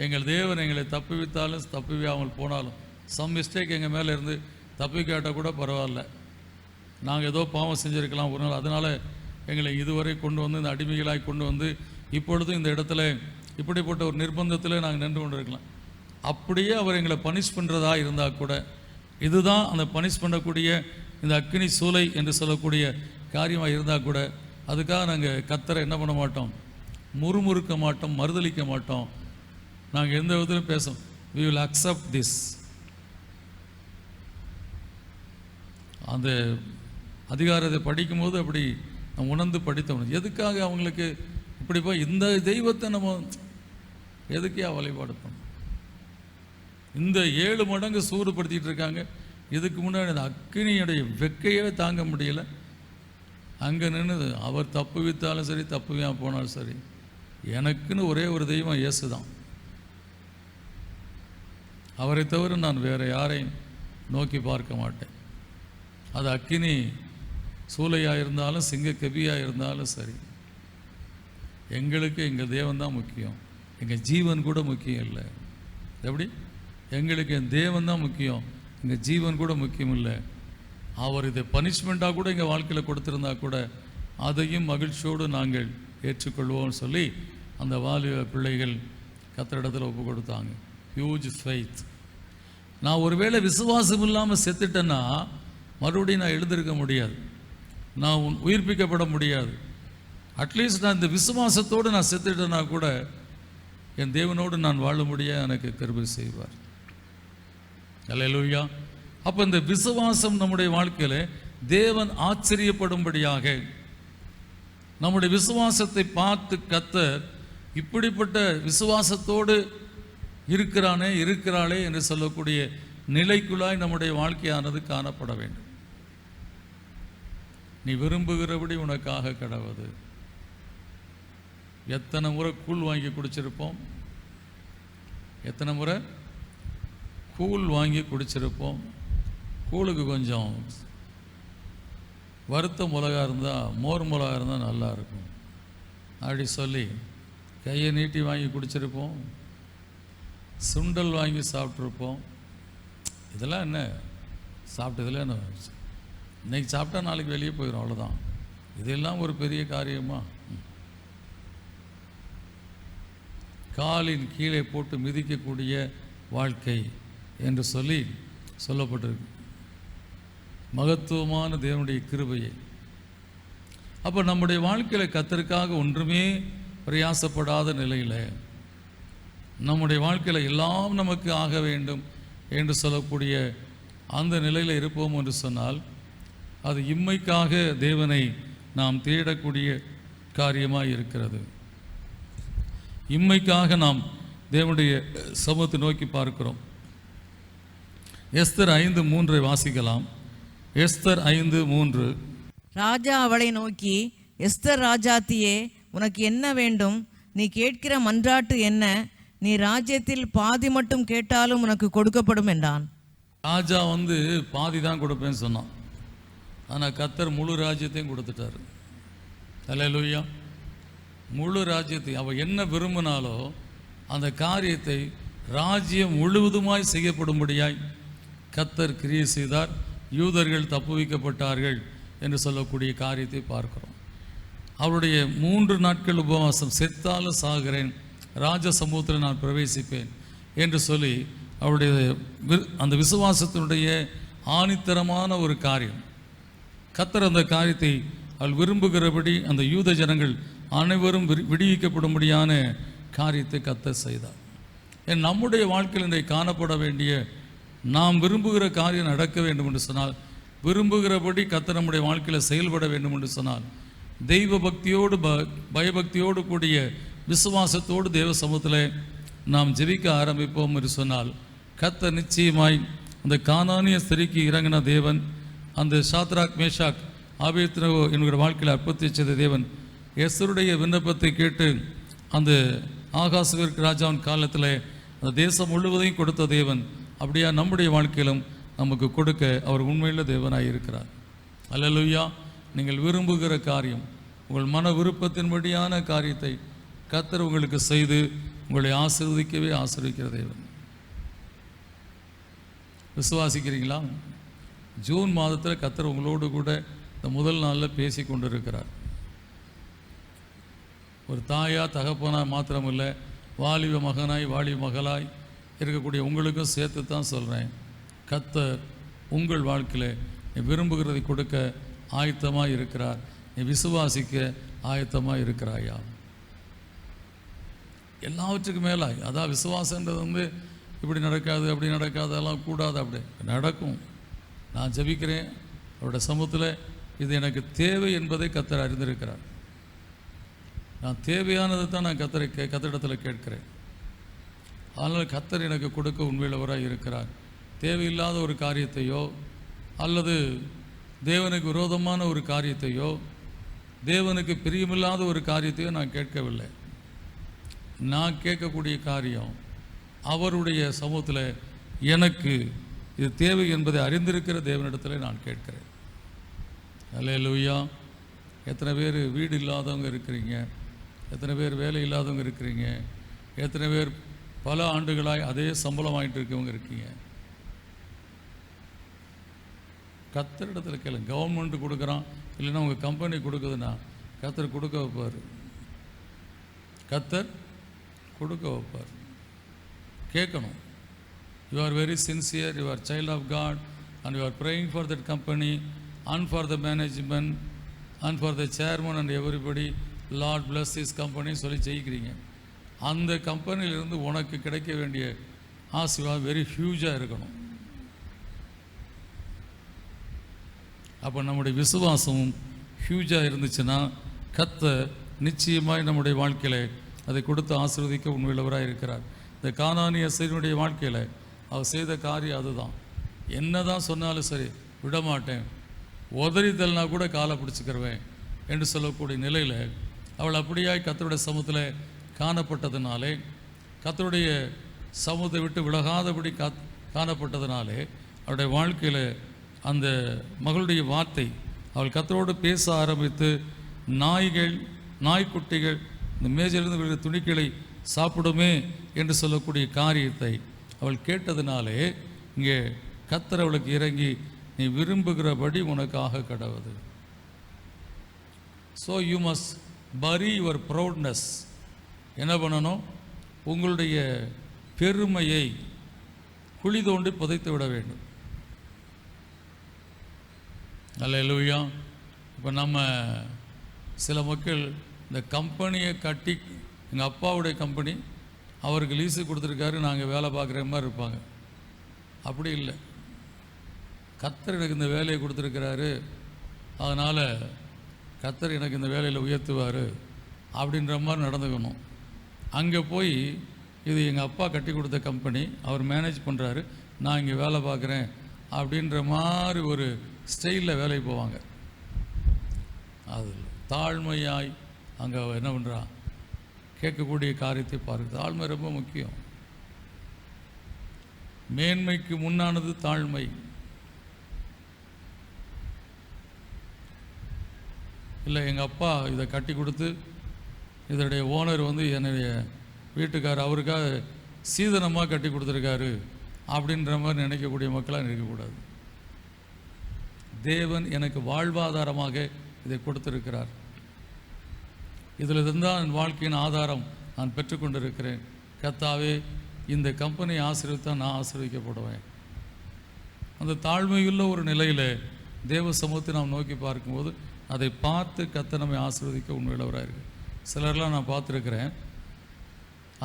எங்கள் தேவன் எங்களை தப்புவித்தாலும் தப்புவியாமல் போனாலும், சம் மிஸ்டேக் எங்கள் மேலே இருந்து தப்பிக்காட்டால் கூட பரவாயில்ல, நாங்கள் ஏதோ பாவம் செஞ்சுருக்கலாம் ஒரு நாள், அதனால் எங்களை இதுவரை கொண்டு வந்து இந்த அடிமைகளாய் கொண்டு வந்து இப்பொழுதும் இந்த இடத்துல இப்படிப்பட்ட ஒரு நிர்பந்தத்தில் நாங்கள் நின்று கொண்டு இருக்கலாம். அப்படியே அவர் எங்களை பனிஷ் பண்ணுறதா இருந்தால் கூட, இதுதான் அந்த பனிஷ் பண்ணக்கூடிய இந்த அக்கினி சூளை என்று சொல்லக்கூடிய காரியமாக இருந்தால் கூட, அதுக்காக நாங்கள் கர்த்தரை என்ன பண்ண மாட்டோம், முறுமுறுக்க மாட்டோம், மறுதளிக்க மாட்டோம். நாங்கள் எந்த விதத்திலும் பேசோம். we will accept this. அந்த அதிகாரத்தை படிக்கும்போது அப்படி நம்ம உணர்ந்து படித்தோம். எதுக்காக அவங்களுக்கு இப்படி போய் இந்த தெய்வத்தை நம்ம எதுக்கே வழிபாடு பண்ணோம்? இந்த 7 மடங்கு சூடுபடுத்திட்டு இருக்காங்க. இதுக்கு முன்னாடி அந்த அக்கினியுடைய வெக்கையவே தாங்க முடியல. அங்கே நின்று அவர் தப்பு வித்தாலும் சரி, தப்புவியா போனாலும் சரி, எனக்குன்னு ஒரே ஒரு தெய்வம் இயேசு தான். அவரை தவிர நான் வேறு யாரையும் நோக்கி பார்க்க மாட்டேன். அது அக்கினி சூளையாக இருந்தாலும் சிங்க கெபியாக இருந்தாலும் சரி, எங்களுக்கு எங்கள் தேவன் தான் முக்கியம். எங்கள் ஜீவன் கூட முக்கியம் இல்லை. எப்படி? எங்களுக்கு என் தேவன் தான் முக்கியம், எங்கள் ஜீவன் கூட முக்கியம் இல்லை. அவர் இதை பனிஷ்மெண்ட்டாக கூட எங்கள் வாழ்க்கையில் கொடுத்துருந்தா கூட அதையும் மகிழ்ச்சியோடு நாங்கள் ஏற்றுக்கொள்வோம்னு சொல்லி அந்த வாலிப பிள்ளைகள் கர்த்தரிடத்தில் ஒப்பு கொடுத்தாங்க. Huge faith. நான் ஒருவேளை விசுவாசம் இல்லாமல் செத்துட்டேன்னா மறுபடியும் நான் எழுந்திருக்க முடியாது, நான் உயிர்ப்பிக்கப்பட முடியாது. அட்லீஸ்ட் நான் இந்த விசுவாசத்தோடு நான் செத்துட்டேன்னா கூட என் தேவனோடு நான் வாழ முடிய எனக்கு கிருபை செய்வார். அல்லேலூயா. அப்போ இந்த விசுவாசம் நம்முடைய வாழ்க்கையில் தேவன் ஆச்சரியப்படும்படியாக, நம்முடைய விசுவாசத்தை பார்த்து கர்த்தர் இப்படிப்பட்ட விசுவாசத்தோடு இருக்கிறானே இருக்கிறாளே என்று சொல்லக்கூடிய நிலைக்குள்ளாய் நம்முடைய வாழ்க்கையானது காணப்பட வேண்டும். நீ விரும்புகிறபடி உனக்காக கடவுது. எத்தனை முறை கூழ் வாங்கி குடிச்சிருப்போம், எத்தனை முறை கூழ் வாங்கி குடிச்சிருப்போம். கூழுக்கு கொஞ்சம் வறுத்த மிளகா இருந்தால், மோர் மிளகா இருந்தால் நல்லா இருக்கும் அப்படி சொல்லி கையை நீட்டி வாங்கி குடிச்சிருப்போம். சுண்டல் வாங்கி சாப்பிட்ருப்போம். இதெல்லாம் என்ன சாப்பிட்டதில் என்ன, இன்றைக்கி சாப்பிட்டா நாளைக்கு வெளியே போயிடும், அவ்வளோதான். இதெல்லாம் ஒரு பெரிய காரியமா? காலின் கீழே போட்டு மிதிக்கக்கூடிய வாழ்க்கை என்று சொல்லி சொல்லப்பட்டிருக்கு. மகத்துவமான தேவனுடைய கிருபையை. அப்போ நம்முடைய வாழ்க்கையில் கர்த்தருக்காக ஒன்றுமே பிரயாசப்படாத நிலையில், நம்முடைய வாழ்க்கையில் எல்லாம் நமக்கு ஆக வேண்டும் என்று சொல்லக்கூடிய அந்த நிலையில் இருப்போம் என்று சொன்னால், அது இம்மைக்காக தேவனை நாம் தேடக்கூடிய காரியமாக இருக்கிறது. இம்மைக்காக நாம் தேவனுடைய சமூகத்தை நோக்கி பார்க்கிறோம். எஸ்தர் 5:3 வாசிக்கலாம். எஸ்தர் 5:3. ராஜா அவளை நோக்கி, எஸ்தர் ராஜாத்தியே, உனக்கு என்ன வேண்டும்? நீ கேட்கிற மன்றாட்டு என்ன? நீ ராஜ்யத்தில் பாதி மட்டும் கேட்டாலும் உனக்கு கொடுக்கப்படும் என்றான். ராஜா பாதி தான் கொடுப்பேன்னு சொன்னான். ஆனால் கர்த்தர் முழு ராஜ்யத்தையும் கொடுத்துட்டார். அல்லேலூயா. முழு ராஜ்யத்தை அவ என்ன விரும்பினாலோ அந்த காரியத்தை ராஜ்யம் முழுவதுமாய் செய்யப்படும்படியாய் கர்த்தர் கிரியை செய்தார். யூதர்கள் தப்புவிக்கப்பட்டார்கள் என்று சொல்லக்கூடிய காரியத்தை பார்க்கிறோம். அவருடைய 3 நாட்கள் உபவாசம், செத்தாலும் சாகிறேன், ராஜ சமூகத்தில் நான் பிரவேசிப்பேன் என்று சொல்லி அவருடைய அந்த விசுவாசத்தினுடைய ஆணித்தரமான ஒரு காரியம். கர்த்தர் அந்த காரியத்தை அவள் விரும்புகிறபடி அந்த யூத ஜனங்கள் அனைவரும் விடுவிக்கப்படும்படியான காரியத்தை கர்த்தர் செய்தார். நம்முடைய வாழ்க்கையில் இன்றைக்கு காணப்பட வேண்டிய, நாம் விரும்புகிற காரியம் நடக்க வேண்டும் என்று சொன்னால், விரும்புகிறபடி கர்த்தர் நம்முடைய வாழ்க்கையில் செயல்பட வேண்டும் என்று சொன்னால், தெய்வ பக்தியோடு பயபக்தியோடு கூடிய விசுவாசத்தோடு தேவ சமூகத்தில் நாம் ஜெபிக்க ஆரம்பிப்போம் என்று சொன்னால், கர்த்தர் நிச்சயமாய் அந்த கானானிய ஸ்திரீக்கு இறங்கின தேவன், அந்த சாத்ராக் மேஷாக் ஆபேத்நேகோ என்கிற வாழ்க்கையில் அற்புதத்தை செய்த தேவன், எஸ்தருடைய விண்ணப்பத்தை கேட்டு அந்த ஆகாசுவருக்கு ராஜாவின் காலத்தில் அந்த தேசம் முழுவதையும் கொடுத்த தேவன், அப்படியா நம்முடைய வாழ்க்கையிலும் நமக்கு கொடுக்க அவர் உண்மையுள்ள தேவனாய் இருக்கிறார். அல்லேலூயா. நீங்கள் விரும்புகிற காரியம், உங்கள் மன விருப்பத்தின்படியான காரியத்தை கர்த்தர் உங்களுக்கு செய்து உங்களை ஆசீர்வதிக்கவே ஆசீர்வதிக்கிற தேவன். விசுவாசிக்கிறீங்களா? ஜூன் மாதத்தில் கர்த்தர் உங்களோடு கூட இந்த முதல் நாளில் பேசி கொண்டிருக்கிறார். ஒரு தாயா தகப்பனா மாத்திரமில்லை, வாலிப மகனாய் வாலிப மகளாய் இருக்கக்கூடிய உங்களுக்கும் சேர்த்து தான் சொல்கிறேன். கர்த்தர் உங்கள் வாழ்க்கையில் நீ விரும்புகிறதை கொடுக்க ஆயத்தமாக இருக்கிறார். நீ விசுவாசிக்க ஆயத்தமாக இருக்கிறாயா? எல்லாவற்றுக்கும் மேலாய், அதான் விசுவாசன்றது இப்படி நடக்காது அப்படி நடக்காது அதெல்லாம் கூடாது, அப்படி நடக்கும். நான் ஜெபிக்கிறேன், அவருடைய சமூகத்தில் இது எனக்கு தேவை என்பதை கர்த்தர் அறிந்திருக்கிறார். நான் தேவையானதை தான் நான் கர்த்தரிடத்தில் கேட்கிறேன். அதனால் கர்த்தர் எனக்கு கொடுக்க உண்மையுள்ளவராக இருக்கிறார். தேவையில்லாத ஒரு காரியத்தையோ அல்லது தேவனுக்கு விரோதமான ஒரு காரியத்தையோ தேவனுக்கு பிரியமில்லாத ஒரு காரியத்தையோ நான் கேட்கவில்லை. நான் கேட்கக்கூடிய காரியம் அவருடைய சமூகத்தில் எனக்கு இது தேவை என்பதை அறிந்திருக்கிற தேவனிடத்தில் நான் கேட்கிறேன். அல்லேலூயா. எத்தனை பேர் வீடு இல்லாதவங்க இருக்கிறீங்க, எத்தனை பேர் வேலை இல்லாதவங்க இருக்கிறீங்க, எத்தனை பேர் பல ஆண்டுகளாய் அதே சம்பளம் வாங்கிட்டு இருக்கவங்க இருக்கீங்க. கர்த்தரிடத்தில் கேளுங்க. கவர்மெண்ட் கொடுக்குறான், இல்லைன்னா உங்கள் கம்பெனி கொடுக்குதுன்னா கர்த்தர் கொடுக்க வைப்பார். கர்த்தர் கொடுக்க வைப்பார். கேட்கணும். You are very sincere, you are child of God and you are praying for that company and for the management and for the chairman and everybody. Lord bless this கம்பெனின்னு சொல்லி ஜெயிக்கிறீங்க. அந்த கம்பெனியிலிருந்து உனக்கு கிடைக்க வேண்டிய ஆசீர்வாதம் வெரி ஹியூஜாக இருக்கணும். அப்போ நம்முடைய விசுவாசமும் ஹியூஜாக இருந்துச்சுன்னா கர்த்தர் நிச்சயமாய் நம்முடைய வாழ்க்கையில் அதை கொடுத்து ஆசீர்வதிக்க உண்மையுள்ளவராக இருக்கிறார். இந்த கானானிய ஸ்திரீனுடைய வாழ்க்கையில் அவர் செய்த காரியம் அதுதான். என்ன தான் சொன்னாலும் சரி விடமாட்டேன், உதறிதல்னா கூட காலை பிடிச்சிக்கிறவேன் என்று சொல்லக்கூடிய நிலையில் அவள் அப்படியாய் கர்த்தருடைய சமூகத்தில் காணப்பட்டதுனாலே, கர்த்தருடைய சமூகத்தை விட்டு விலகாதபடி காணப்பட்டதுனாலே அவருடைய வாழ்க்கையில் அந்த மகளுடைய வார்த்தை, அவள் கர்த்தரோடு பேச ஆரம்பித்து நாய்க்குட்டிகள் இந்த மேஜிலிருந்து விழுகிற துணிக்களை சாப்பிடுமே என்று சொல்லக்கூடிய காரியத்தை அவள் கேட்டதினாலே இங்கே கர்த்தர் அவளுக்கு இறங்கி நீ விரும்புகிறபடி உனக்காக கடவுது. ஸோ யூ மஸ்ட் பரி யுவர் ப்ரௌட்னஸ். என்ன பண்ணணும்? உங்களுடைய பெருமையை குழி தோண்டி புதைத்து விட வேண்டும். அல்லேலூயா. இப்போ நம்ம சில மக்கள் இந்த கம்பெனியை கட்டி, எங்கள் அப்பாவுடைய கம்பெனி அவருக்கு லீஸு கொடுத்துருக்காரு, நாங்கள் வேலை பார்க்குற மாதிரி இருப்பாங்க. அப்படி இல்லை. கர்த்தர் எனக்கு இந்த வேலையை கொடுத்துருக்கிறாரு, அதனால் கர்த்தர் எனக்கு இந்த வேலையில் உயர்த்துவார் அப்படின்ற மாதிரி நடந்துக்கணும். அங்கே போய் இது எங்கள் அப்பா கட்டி கொடுத்த கம்பெனி, அவர் மேனேஜ் பண்ணுறாரு, நான் இங்கே வேலை பார்க்குறேன் அப்படின்ற மாதிரி ஒரு ஸ்டைலில் வேலைக்கு போவாங்க. அது தாழ்மையாய் அங்கே என்ன பண்ணுறான், கேட்கக்கூடிய காரியத்தை பாருங்க. தாழ்மை ரொம்ப முக்கியம். மேன்மைக்கு முன்னானது தாழ்மை. இல்லை எங்கள் அப்பா இதை கட்டி கொடுத்து இதனுடைய ஓனர் என்னுடைய வீட்டுக்கார் அவருக்காக சீதனமாக கட்டி கொடுத்துருக்காரு அப்படின்ற மாதிரி நினைக்கக்கூடிய மக்களாக இருக்கக்கூடாது. தேவன் எனக்கு வாழ்வாதாரமாக இதை கொடுத்திருக்கிறார், இதில் இருந்தால் என் வாழ்க்கையின் ஆதாரம் நான் பெற்றுக்கொண்டிருக்கிறேன். கர்த்தாவே இந்த கம்பெனியை ஆசீர்வதித்தான் நான் ஆசீர்வதிக்கப்படுவேன். அந்த தாழ்மையுள்ள ஒரு நிலையில் தேவ சமூகத்தை நாம் நோக்கி பார்க்கும்போது அதை பார்த்து கர்த்தர் நம்மை ஆசீர்வதிக்க உண்மையுள்ளவராக இருக்குது. சிலர்லாம் நான் பார்த்துருக்கிறேன்,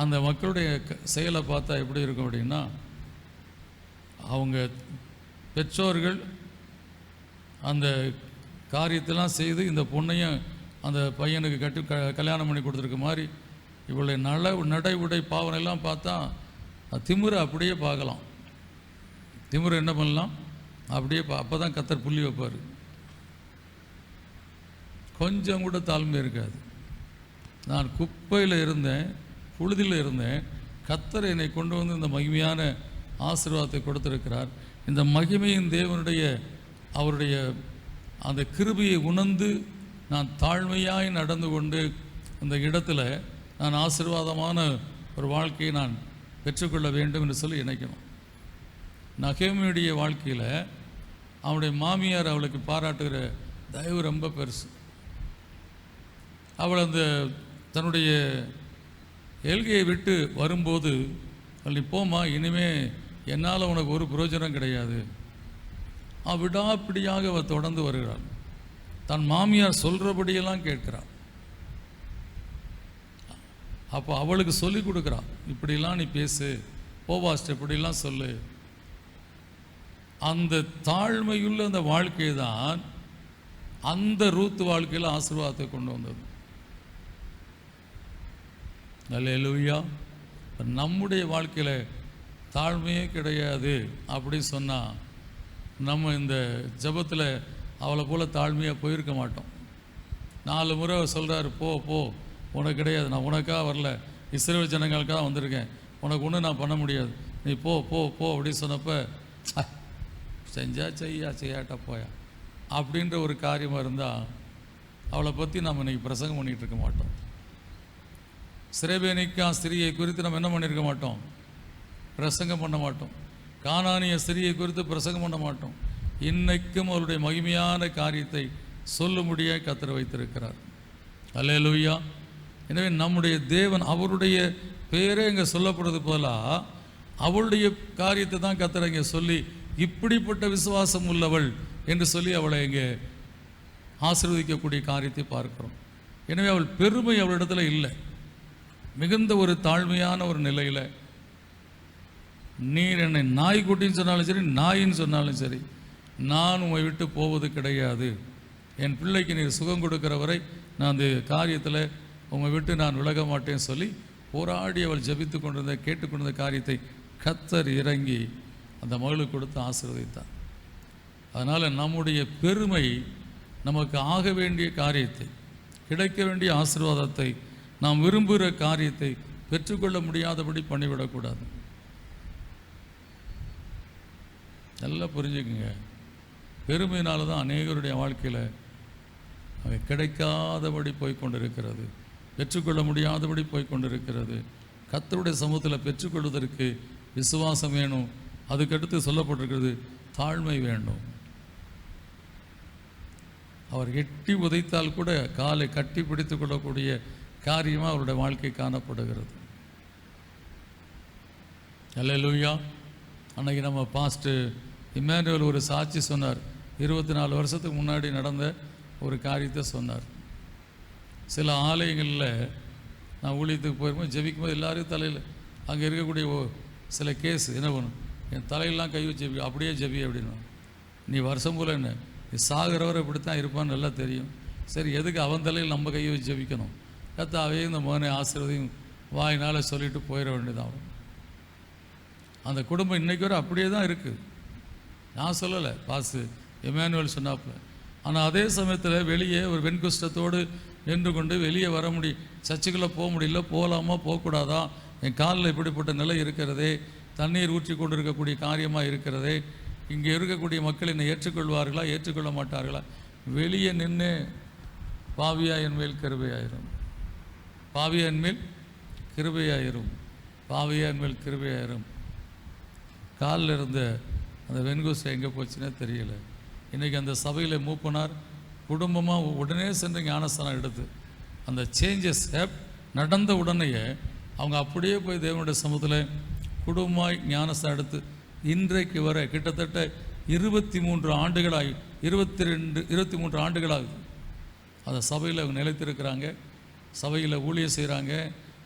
அந்த மக்களுடைய செயலை பார்த்தா எப்படி இருக்கும் அப்படின்னா, அவங்க பெற்றோர்கள் அந்த காரியத்தெல்லாம் செய்து இந்த பொண்ணையும் அந்த பையனுக்கு கல்யாணம் பண்ணி கொடுத்துருக்க மாதிரி இவளுடைய நடை உடை பாவனையெல்லாம் பார்த்தா திமிரை அப்படியே பார்க்கலாம். திமிரை என்ன பண்ணலாம் அப்படியே அப்போ தான் கர்த்தர் புள்ளி வைப்பார். கொஞ்சம் கூட தாழ்மை இருக்காது. நான் குப்பையில் இருந்தேன், புழுதியில் இருந்தேன், கர்த்தர் என்னை கொண்டு வந்து இந்த மகிமையான ஆசீர்வாதத்தை கொடுத்திருக்கிறார். இந்த மகிமையின் தேவனுடைய அவருடைய அந்த கிருபையை உணர்ந்து நான் தாழ்மையாய் நடந்து கொண்டு அந்த இடத்துல நான் ஆசீர்வாதமான ஒரு வாழ்க்கையை நான் பெற்றுக்கொள்ள வேண்டும் என்று சொல்லி நினைக்கணும். நகேமியுடைய வாழ்க்கையில் அவனுடைய மாமியார் அவளுக்கு பாராட்டுகிற தயவு ரொம்ப பெருசு. அவள் அந்த தன்னுடைய எல்கையை விட்டு வரும்போது, நீ போமா, இனிமே என்னால் உனக்கு ஒரு பிரயோஜனம் கிடையாது. விடாப்பிடியாக அவள் தொடர்ந்து வருகிறாள். தன் மாமியார் சொல்கிறபடியெல்லாம் கேட்கிறாள். அப்போ அவளுக்கு சொல்லி கொடுக்குறான், இப்படிலாம் நீ பேசு, போவாஸ்ட் இப்படிலாம் சொல்லு. அந்த தாழ்மையுள்ள அந்த வாழ்க்கை தான் அந்த ரூத் வாழ்க்கையில் ஆசீர்வாதத்தை கொண்டு வந்தது. அல்லேலூயா. நம்முடைய வாழ்க்கையில் தாழ்மையே கிடையாது அப்படின்னு சொன்னால் நம்ம இந்த ஜெபத்தில் அவளை போல் தாழ்மையாக போயிருக்க மாட்டோம். 4 முறை சொல்கிறாரு, போ போ, உனக்கு கிடையாது, நான் உனக்காக வரல, இஸ்ரவேல் ஜனங்களுக்காக வந்திருக்கேன், உனக்கு ஒன்றும் நான் பண்ண முடியாது, நீ போ போ போ அப்படின்னு சொன்னப்போ, செஞ்சா செய்யாட்டா போயா அப்படின்ற ஒரு காரியமாக இருந்தால் அவளை பற்றி நம்ம இன்றைக்கி பிரசங்கம் பண்ணிகிட்டு இருக்க மாட்டோம். சிரேபேனிக்கா ஸ்திரியை குறித்து நம்ம என்ன பண்ணியிருக்க மாட்டோம், பிரசங்கம் பண்ண மாட்டோம். கானானிய ஸ்திரியை குறித்து பிரசங்கம் பண்ண மாட்டோம். இன்னைக்கும் அவருடைய மகிமையான காரியத்தை சொல்லும்படியாக கர்த்தர் வைத்திருக்கிறார். அல்லேலூயா. எனவே நம்முடைய தேவன், அவருடைய பேரே இங்கே சொல்லப்படுறது போல அவளுடைய காரியத்தை தான் கர்த்தர் இங்கே சொல்லி, இப்படிப்பட்ட விசுவாசம் உள்ளவள் என்று சொல்லி அவளை இங்கே ஆசீர்வதிக்கக்கூடிய காரியத்தை பார்க்கிறோம். எனவே அவள் பெருமை அவளிடத்துல இல்லை. மிகுந்த ஒரு தாழ்மையான ஒரு நிலையில், நீர் என்னை நாய்க்குட்டின்னு சொன்னாலும் சரி, நாயின்னு சொன்னாலும் சரி, நான் உம்மை விட்டு போவது கிடையாது. என் பிள்ளைக்கு நீர் சுகம் கொடுக்கிற வரை நான் அந்த காரியத்தில் உம்மை விட்டு நான் விலக மாட்டேன்னு சொல்லி போராடி அவள் ஜெபித்து கொண்டிருந்த கேட்டுக்கொண்டிருந்த காரியத்தை கர்த்தர் இறங்கி அந்த மகளுக்கு கொடுத்து ஆசீர்வதித்தார். அதனால் நம்முடைய பெருமை நமக்கு ஆக வேண்டிய காரியத்தை, கிடைக்க வேண்டிய ஆசீர்வாதத்தை, நாம் விரும்புகிற காரியத்தை பெற்றுக்கொள்ள முடியாதபடி பண்ணிவிடக்கூடாது. நல்லா புரிஞ்சுக்குங்க. பெருமையினால தான் அநேகருடைய வாழ்க்கையில் அவை கிடைக்காதபடி போய்கொண்டிருக்கிறது, பெற்றுக்கொள்ள முடியாதபடி போய்கொண்டிருக்கிறது. கர்த்தருடைய சமூகத்தில் பெற்றுக்கொள்வதற்கு விசுவாசம் வேணும். அதுக்கடுத்து சொல்லப்பட்டிருக்கிறது தாழ்மை வேண்டும். அவர் எட்டி உதைத்தால் கூட காலை கட்டி பிடித்து கொள்ளக்கூடிய காரியமாக அவருடைய வாழ்க்கை காணப்படுகிறது. அல்லேலூயா. அன்னைக்கு நம்ம பாஸ்ட் இம்மானுவேல் ஒரு சாட்சி சொன்னார். 24 வருஷத்துக்கு முன்னாடி நடந்த ஒரு காரியத்தை சொன்னார். சில ஆலயங்களில் நான் ஊழியத்துக்கு போயிருக்கும்போது ஜெபிக்கும்போது எல்லாரும் தலையில் அங்கே இருக்கக்கூடிய சில கேஸ் என்ன பண்ணும், என் தலையெல்லாம் கை வச்சு ஜெபி, அப்படியே ஜெபி அப்படின்னு. நீ வருஷம் போல் என்ன, நீ சாகிறவரை இப்படி தான் இருப்பான்னு நல்லா தெரியும். சரி, எதுக்கு அவன் தலையில் நம்ம கையை வச்சு ஜெபிக்கணும்? கர்த்தாவே இந்த மகனை ஆசீர்வதியும் வாயினால் சொல்லிட்டு போயிட வேண்டியதான். அந்த குடும்பம் இன்றைக்கு வரை அப்படியே தான் இருக்குது. நான் சொல்லலை, பாசு இம்மானுவேல் சொன்னாப்புல. ஆனால் அதே சமயத்தில் வெளியே ஒரு வெண்குஷ்டத்தோடு நின்று கொண்டு வெளியே வர முடியும், சர்ச்சுக்குள்ளே போக முடியல, போகலாமா போகக்கூடாதா, என் காலில் இப்படிப்பட்ட நிலை இருக்கிறதே, தண்ணீர் ஊற்றி கொண்டு இருக்கக்கூடிய காரியமாக இருக்கிறதே, இங்கே இருக்கக்கூடிய மக்கள் என்னை ஏற்றுக்கொள்வார்களா ஏற்றுக்கொள்ள மாட்டார்களா, வெளியே நின்று பாவியா என் மேல் கிருபையாயிரும், பாவியா என் மேல் கிருபையாயிரும், பாவியா என் மேல் கிருபையாயிரும். காலில் இருந்த அந்த வெண்குஷ்டம் எங்கே போச்சுன்னே தெரியல. இன்றைக்கி அந்த சபையில் மூப்பனார் குடும்பமாக உடனே சென்று ஞானஸ்தானம் எடுத்து அந்த சேஞ்சஸ் நடந்த உடனேயே அவங்க அப்படியே போய் தேவனுடைய சமூகத்தில் குடும்பமாய் ஞானஸ்தானம் எடுத்து இன்றைக்கு வரை கிட்டத்தட்ட 23 ஆண்டுகளாகி 23 ஆண்டுகளாகுது அந்த சபையில் அவங்க நிலைத்திருக்கிறாங்க. சபையில் ஊழியம் செய்கிறாங்க,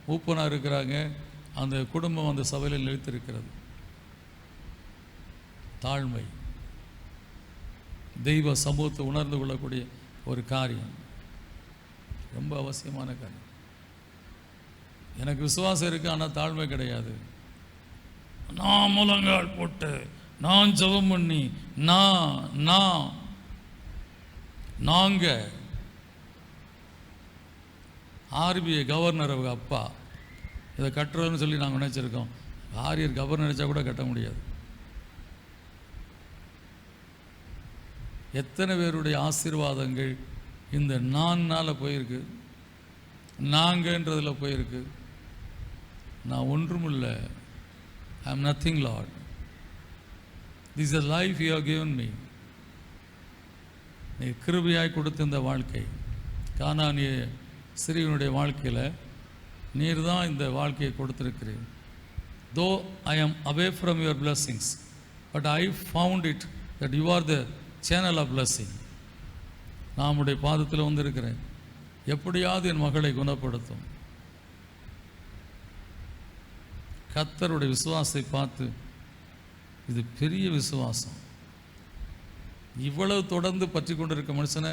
மூப்பனாக இருக்கிறாங்க. அந்த குடும்பம் அந்த சபையில் நிலைத்திருக்கிறது. தாழ்மை தெய்வ சமூகத்தை உணர்ந்து கொள்ளக்கூடிய ஒரு காரியம், ரொம்ப அவசியமான காரியம். எனக்கு விசுவாசம் இருக்குது, ஆனால் தாழ்மை கிடையாது. நான் முழங்கால் போட்டு, நான் ஜெபம் பண்ணி, நாங்கள் ஆர்பிஐ கவர்னர் அவங்க அப்பா இதை கட்டுறதுன்னு சொல்லி நாங்கள் நினச்சிருக்கோம். ஆரியர் கவர்னர் நினச்சா கூட கட்ட முடியாது. எத்தனை பேருடைய ஆசீர்வாதங்கள் இந்த நான்னால் போயிருக்கு, நாங்கன்றதில் போயிருக்கு. நான் ஒன்றும் இல்லை, I am nothing lord, this is life you have given me. நீ கிருபையாய் கொடுத்த இந்த வாழ்க்கை, கானானிய சிறியவனுடைய வாழ்க்கையில் நீர் தான் இந்த வாழ்க்கையை கொடுத்துருக்கிறீர். தோ ஐ am away from your blessings, but I found it that you are the channel of blessing. நான் உடைய பாதத்தில் வந்திருக்கிறேன், எப்படியாவது என் மகளை குணப்படுத்தும். கர்த்தருடைய விசுவாசத்தை பார்த்து, இது பெரிய விசுவாசம். இவ்வளவு தொடர்ந்து பற்றி கொண்டு இருக்க மனுஷனை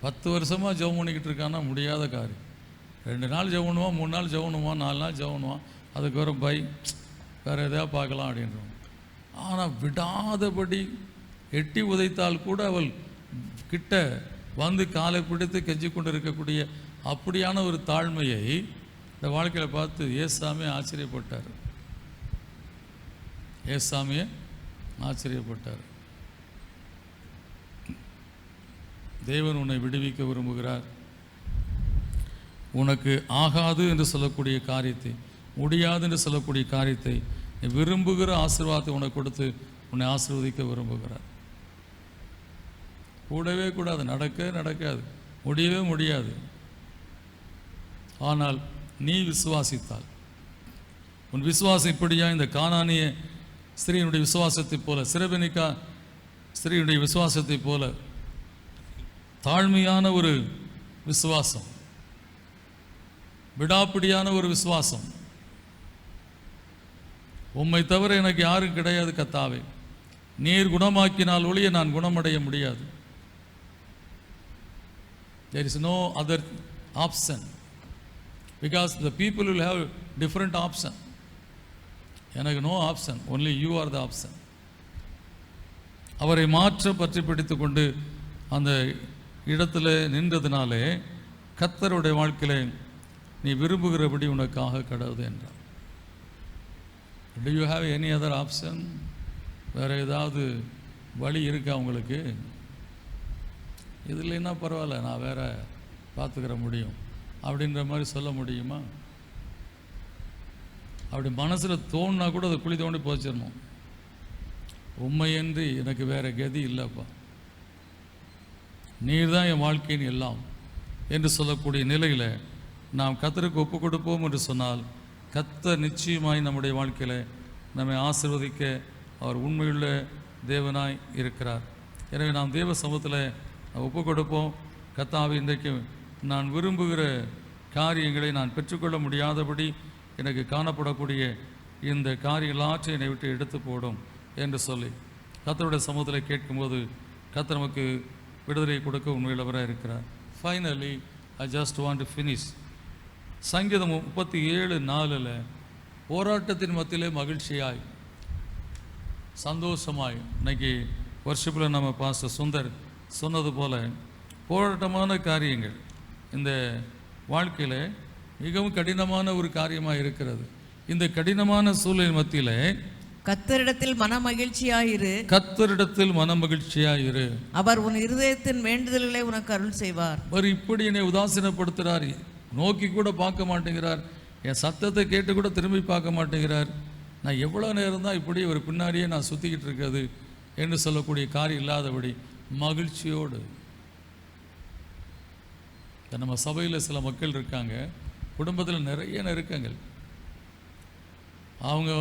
10 வருஷமாக ஜெபம் பண்ணிக்கிட்டு இருக்கான்னா முடியாத காரியம். 2 நாள் ஜெபணுவான், 3 நாள் ஜெபணுவான், 4 நாள் ஜெபணுவான், அதுக்கு வர வேறு எதாவது பார்க்கலாம் அப்படின்றோம். ஆனால் விடாதபடி எட்டி உதைத்தால் கூட அவள் கிட்ட வந்து காலை பிடித்து கெஞ்சி கொண்டு இருக்கக்கூடிய அப்படியான ஒரு தாழ்மையை இந்த வாழ்க்கையில் பார்த்து ஏசாமியே ஆச்சரியப்பட்டார். ஏசாமியே ஆச்சரியப்பட்டார். தேவன் உன்னை விடுவிக்க விரும்புகிறார். உனக்கு ஆகாது என்று சொல்லக்கூடிய காரியத்தை, முடியாது என்று சொல்லக்கூடிய காரியத்தை, நீ விரும்புகிற ஆசீர்வாதத்தை உனக்கு கொடுத்து உன்னை ஆசீர்வதிக்க விரும்புகிறார். கூடவே கூடாது, நடக்காது, முடியவே முடியாது. ஆனால் நீ விசுவாசித்தால், உன் விசுவாசம் இப்படியா இந்த கானானிய ஸ்திரீனுடைய விசுவாசத்தை போல, சிரபெனிக்கா ஸ்திரீனுடைய விசுவாசத்தை போல தாழ்மையான ஒரு விசுவாசம், விடாப்பிடியான ஒரு விசுவாசம். உம்மை தவிர எனக்கு யாரும் கிடையாது கர்த்தாவே, நீர் குணமாக்கினால் ஒழிய நான் குணமடைய முடியாது. There is no other option, because the people will have different option. எனக்கு no option, only you are the option. அவரை மாற்ற பற்றி பிடித்து கொண்டு அந்த இடத்துல நின்றதுனாலே கர்த்தருடைய வாழ்க்கையில் நீ விரும்புகிறபடி உனக்காக கடவுது என்றார். Do you have any other option? வேறு ஏதாவது வழி இருக்கா உங்களுக்கு? இது இல்லைன்னா பரவாயில்ல, நான் வேற பார்த்துக்கிற முடியும் அப்படின்ற மாதிரி சொல்ல முடியுமா? அப்படி மனசில் தோணுனா கூட அதை குழி தோண்டி போச்சிடணும். உண்மையின்றி எனக்கு வேற கதி இல்லைப்பா, நீர் தான் என் வாழ்க்கையின் எல்லாம் என்று சொல்லக்கூடிய நிலையில் நாம் கர்த்தருக்கு ஒப்பு கொடுப்போம் என்று சொன்னால், கர்த்தர் நிச்சயமாய் நம்முடைய வாழ்க்கையில் நம்மை ஆசீர்வதிக்க அவர் உண்மையுள்ள தேவனாய் இருக்கிறார். எனவே நாம் தேவ சமூகத்தில் ஒப்பு கொடுப்போம். கர்த்தாவே, இன்றைக்கு நான் விரும்புகிற காரியங்களை நான் பெற்றுக்கொள்ள முடியாதபடி எனக்கு காணப்படக்கூடிய இந்த காரியங்கள் எல்லாற்றையும் என்னை விட்டு எடுத்து போடும் என்று சொல்லி கர்த்தருடைய சமூகத்தில் கேட்கும்போது கர்த்தர் நமக்கு விடுதலை கொடுக்க உண்மையுள்ளவராக இருக்கிறார். Finally I just want to finish. சங்கீதம் 37:4 போராட்டத்தின் மத்தியிலே மகிழ்ச்சியாய் சந்தோஷமாய், இன்னைக்கு வர்ஷிப்பில் நம்ம பாஸ்டர் சுந்தர் சொன்னது போல போராட்டமான காரியங்கள் இந்த வாழ்க்கையில் மிகவும் கடினமான ஒரு காரியமாக இருக்கிறது. இந்த கடினமான சூழ்நிலை மத்தியில் கர்த்தரிடத்தில் மனமகிழ்ச்சியாயிரு, கர்த்தரிடத்தில் மனமகிழ்ச்சியாயிரு, அவர் உன் இருதயத்தின் வேண்டுதல்களை உனக்கு அருள் செய்வார். அவர் இப்படி என்னை உதாசீனப்படுத்துகிறார், நோக்கி கூட பார்க்க மாட்டேங்கிறார், என் சத்தத்தை கேட்டு கூட திரும்பி பார்க்க மாட்டேங்கிறார், நான் எவ்வளோ நேரம் தான் இப்படி ஒரு பின்னாடியே நான் சுற்றிக்கிட்டு இருக்கிறது என்று சொல்லக்கூடிய காரியம் இல்லாதபடி மகிழ்ச்சியோடு. நம்ம சபையில் சில மக்கள் இருக்காங்க, குடும்பத்தில் நிறைய நெருக்கங்கள், அவங்க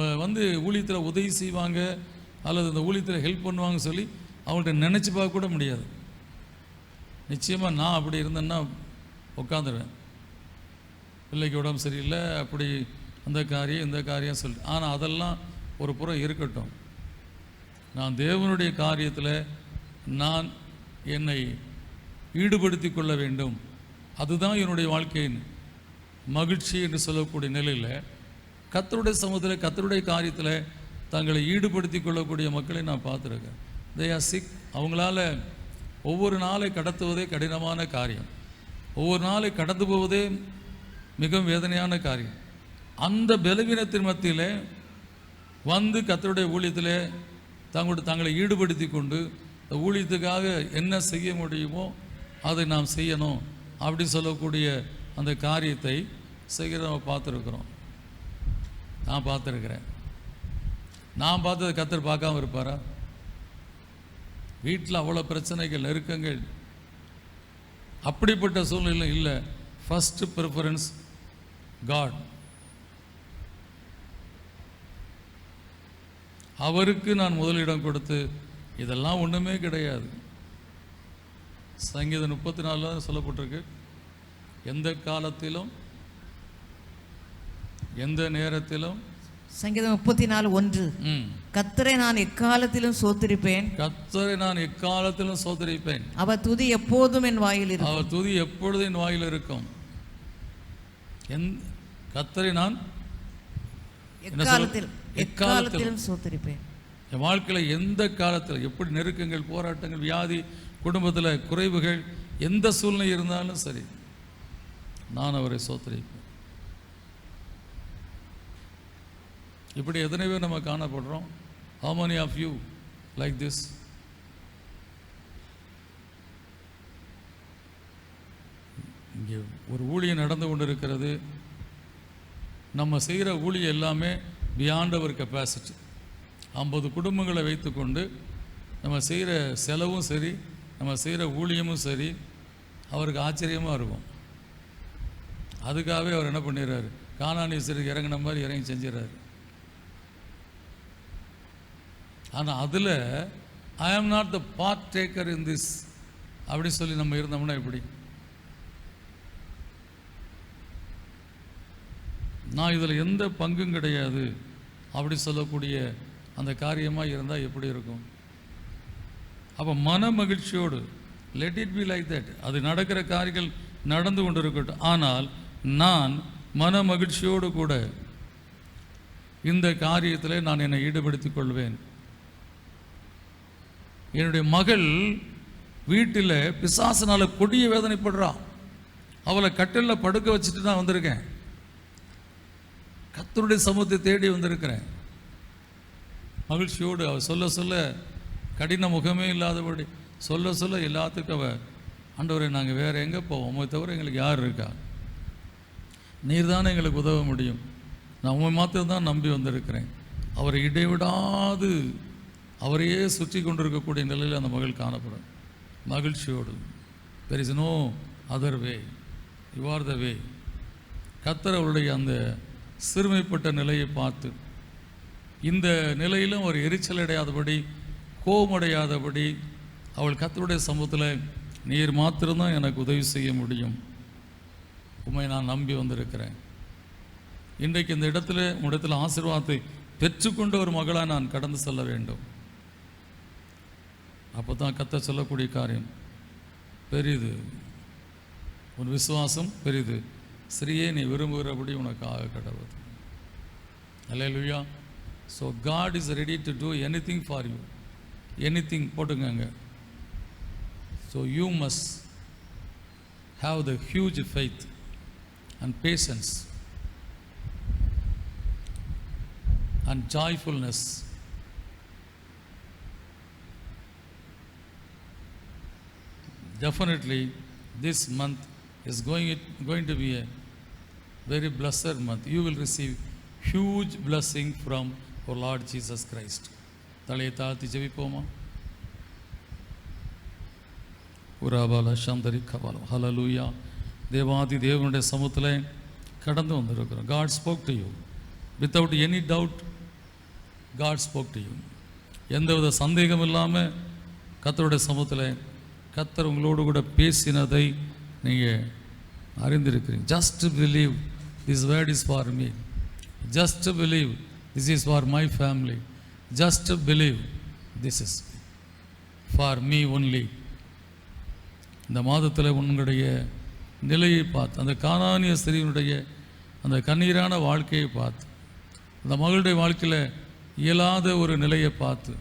ஊழியத்தில் உதவி செய்வாங்க அல்லது இந்த ஊழியத்தில் ஹெல்ப் பண்ணுவாங்க சொல்லி அவங்கள்ட்ட நினச்சி பார்க்க கூட முடியாது. நிச்சயமாக நான் அப்படி இருந்தேன்னா உட்காந்துருவேன், பிள்ளைக்கு உடம்பு சரியில்லை அப்படி அந்த காரியம் இந்த காரியம் சொல்லி. ஆனால் அதெல்லாம் ஒரு புறம் இருக்கட்டும், நான் தேவனுடைய காரியத்தில் நான் என்னை ஈடுபடுத்தி கொள்ள வேண்டும். அதுதான் என்னுடைய வாழ்க்கையின் மகிழ்ச்சி என்று சொல்லக்கூடிய நிலையில் கர்த்தருடைய சமூகத்தில் கர்த்தருடைய காரியத்தில் தங்களை ஈடுபடுத்தி கொள்ளக்கூடிய மக்களை நான் பார்த்துருக்கேன். They are sick. அவங்களால ஒவ்வொரு நாளை கடத்துவதே கடினமான காரியம், ஒவ்வொரு நாளை கடந்து போவதே மிகவும் வேதனையான காரியம். அந்த பலவீனத்தின் மத்தியில் கர்த்தருடைய ஊழியத்தில் தங்களை ஈடுபடுத்தி கொண்டு ஊழியத்துக்காக என்ன செய்ய முடியுமோ அதை நாம் செய்யணும் அப்படி சொல்லக்கூடிய அந்த காரியத்தை செய்கிற நம்ம பார்த்துருக்குறோம். நான் பார்த்துருக்கிறேன். நான் பார்த்ததை கர்த்தர் பார்க்காம இருப்பாரா? வீட்டில் அவ்வளோ பிரச்சனைகள், நெருக்கங்கள், அப்படிப்பட்ட சூழ்நிலை இல்லை. First preference God. அவருக்கு நான் முதலிடம் கொடுத்து இதெல்லாம் ஒன்றுமே கிடையாது. சங்கீதம் 34 சொல்லப்பட்டிருக்கு, எந்த காலத்திலும் எந்த நேரத்திலும். சங்கீதம் 34:1 கர்த்தரை நான் எக்காலத்திலும் சோத்திரிப்பேன், கர்த்தரை நான் எக்காலத்திலும் சோத்திரிப்பேன். அவர் துதி எப்போதும் என் வாயில் இருக்கும். அவர் துதி எப்பொழுதும் என் வாயில் இருக்கும். கர்த்தரை நான் எக்காலத்திலும் சோத்திரிப்பேன். என் வாழ்க்கையில் எந்த காலத்தில் எப்படி நெருக்கங்கள், போராட்டங்கள், வியாதி, குடும்பத்தில் குறைவுகள், எந்த சூழ்நிலை இருந்தாலும் சரி, நான் அவரை சோத்திரிப்பேன். இப்படி எத்தனை பேர் நம்ம காணப்படுறோம்? How many of you like this? இங்கே ஒரு ஊழியம் நடந்து கொண்டு இருக்கிறது. நம்ம செய்கிற ஊழியம் எல்லாமே பியாண்ட் அவர் கெப்பாசிட்டி. 50 குடும்பங்களை வைத்துக்கொண்டு நம்ம செய்கிற செலவும் சரி, நம்ம செய்கிற ஊழியமும் சரி, அவருக்கு ஆச்சரியமாக இருக்கும். அதுக்காகவே அவர் என்ன பண்ணிடுறாரு, கானானீஸ்வரருக்கு இறங்கின மாதிரி இறங்கி செஞ்சிடறாரு. ஆனால் அதில் I am not the part taker in this அப்படி சொல்லி நம்ம இருந்தோம்னா எப்படி? நான் இதில் எந்த பங்கும் கிடையாது அப்படி சொல்லக்கூடிய அந்த காரியமாக இருந்தால் எப்படி இருக்கும்? அப்போ மன மகிழ்ச்சியோடு let it be like that. அது நடக்கிற காரியங்கள் நடந்து கொண்டு இருக்கட்டும். ஆனால் நான் மன மகிழ்ச்சியோடு கூட இந்த காரியத்தில் நான் என்னை ஈடுபடுத்திக் கொள்வேன். என்னுடைய மகள் வீட்டில் பிசாசினால் கொடிய வேதனைப்படுறா. அவளை கட்டிலில் படுக்க வச்சுட்டு தான் வந்திருக்கேன். கர்த்தருடைய சமூகத்தை தேடி வந்திருக்கிறேன். மகிழ்ச்சியோடு அவள் சொல்ல சொல்ல, கடின முகமே இல்லாதபடி சொல்ல சொல்ல எல்லாத்துக்கும் அவள், ஆண்டவரே நாங்கள் வேறு எங்கே போவோம், உங்களை தவிர எங்களுக்கு யார் இருக்கா, நீர் தானே எங்களுக்கு உதவ முடியும், நான் உண்மை மாத்திரம் தான் நம்பி வந்திருக்கிறேன். அவரை இடைவிடாது அவரையே சுற்றி கொண்டிருக்கக்கூடிய நிலையில் அந்த மகள் காணப்படும். மகிழ்ச்சியோடு, there is no other way, you are the way. கர்த்தர் அவருடைய அந்த சிறுமைப்பட்ட நிலையை பார்த்து, இந்த நிலையிலும் ஒரு எரிச்சல் அடையாதபடி, கோபமடையாதபடி, அவள் கர்த்தருடைய சமூகத்தில் நீர் மாத்திரம்தான் எனக்கு உதவி செய்ய முடியும், உண்மை நான் நம்பி வந்திருக்கிறேன். இன்றைக்கு இந்த இடத்துல உன்னிடத்தில் ஆசீர்வாதத்தை பெற்றுக்கொண்ட ஒரு மகளாக நான் கடந்து செல்ல வேண்டும். அப்போ தான் கர்த்தர் சொல்லக்கூடிய காரியம் பெரிது, உன் விசுவாசம் பெரிது, ஸ்ரீயே நீ விரும்புகிறபடி உனக்காக கடவுள். Hallelujah. So God is ready to do anything for you. Anything போட்டுங்க. So you must have the huge faith and patience and joyfulness. Definitely this month is going to be a very blessed month. You will receive huge blessing from our Lord Jesus Christ. தலையை தாழ்த்தி ஜெபிப்போமா? உராபால சாந்தரி கபாலம். ஹல்லேலூயா. தேவாதி தேவனுடைய சமூகத்தில் கடந்து வந்திருக்கிறோம். God spoke to you without any doubt. God spoke to you. எந்தவித சந்தேகம் இல்லாமல் கர்த்தருடைய சமூகத்தில் கர்த்தர் உங்களோடு கூட பேசினதை நீங்கள் அறிந்திருக்கிறீங்க. Just believe this word is for me. Just believe this is for my family. Just believe this is for me only. இந்த மாதத்தில் உங்களுடைய நிலையை பார்த்து, அந்த கானானிய ஸ்திரீயினுடைய அந்த கண்ணீரான வாழ்க்கையை பார்த்து, அந்த மகளுடைய வாழ்க்கையில் இயலாத ஒரு நிலையை பார்த்து,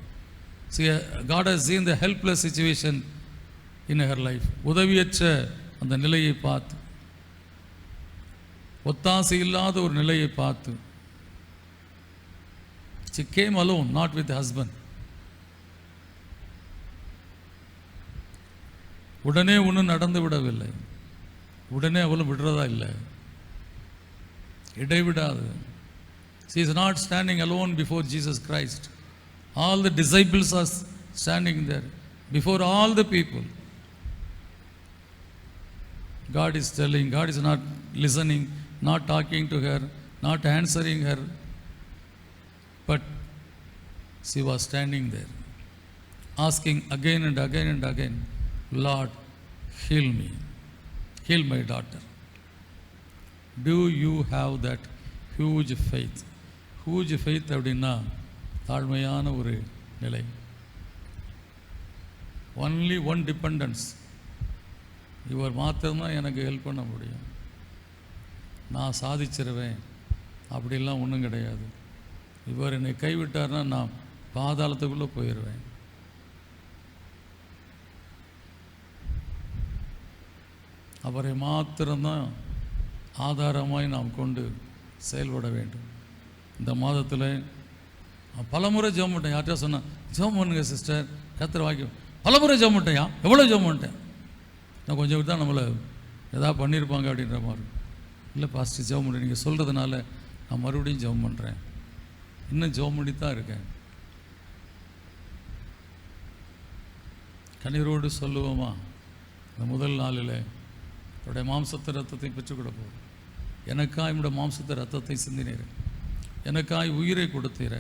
God has seen the helpless situation in her life. உதவியற்ற அந்த நிலையை பார்த்து, ஒத்தாசை இல்லாத ஒரு நிலையை பார்த்து, she came alone, not with the husband. உடனே ஒன்றும் நடந்து விடவில்லை, உடனே அவளும் விடுறதா இல்லை, இடைவிடாது. She is not standing alone before Jesus Christ. All the disciples are standing there before all the people. God is telling, God is not listening, not talking to her, not answering her. But she was standing there, asking again and again and again, Lord, heal me, heal my daughter. Do you have that huge faith? Huge faith அப்படின்னா தாழ்மையான ஒரு நிலை. Only one dependence. இவர் மாத்திரம்தான் எனக்கு help பண்ண முடியும், நான் சாதிச்சிருவேன் அப்படிலாம் ஒன்றும் கிடையாது. இவர் என்னை கைவிட்டார்னா நான் பாதாளத்துக்குள்ளே போயிடுவேன். அவரை மாத்திரம்தான் ஆதாரமாய் நாம் கொண்டு செயல்பட வேண்டும். இந்த மாதத்தில் பலமுறை ஜெபம் பண்ணிட்டேன். யார்கிட்ட சொன்னேன், ஜெபம் பண்ணுங்க சிஸ்டர், கர்த்தர் வாக்கியம். பலமுறை ஜெபம் பண்ணிட்டேன். எவ்வளோ ஜெபம் பண்ணிட்டேன்? நான் கொஞ்சம் தான் நம்மளை எதாவது பண்ணியிருப்பாங்க அப்படின்ற மாதிரி. இல்லை பாஸ்டர் ஜெபம் பண்ணி நீங்கள் சொல்கிறதுனால நான் மறுபடியும் ஜெபம் பண்ணுறேன். இன்னும் ஜெபம் பண்ணி தான் இருக்கேன். கண்ணீரோடு சொல்லுவோமா, இந்த முதல் நாளில் அவருடைய மாம்சத்தை ரத்தத்தை பெற்றுக் கொடுப்போம். எனக்காய் என்னுடைய மாம்சத்தை ரத்தத்தை சிந்தினீர், எனக்காய் உயிரை கொடுத்தீர.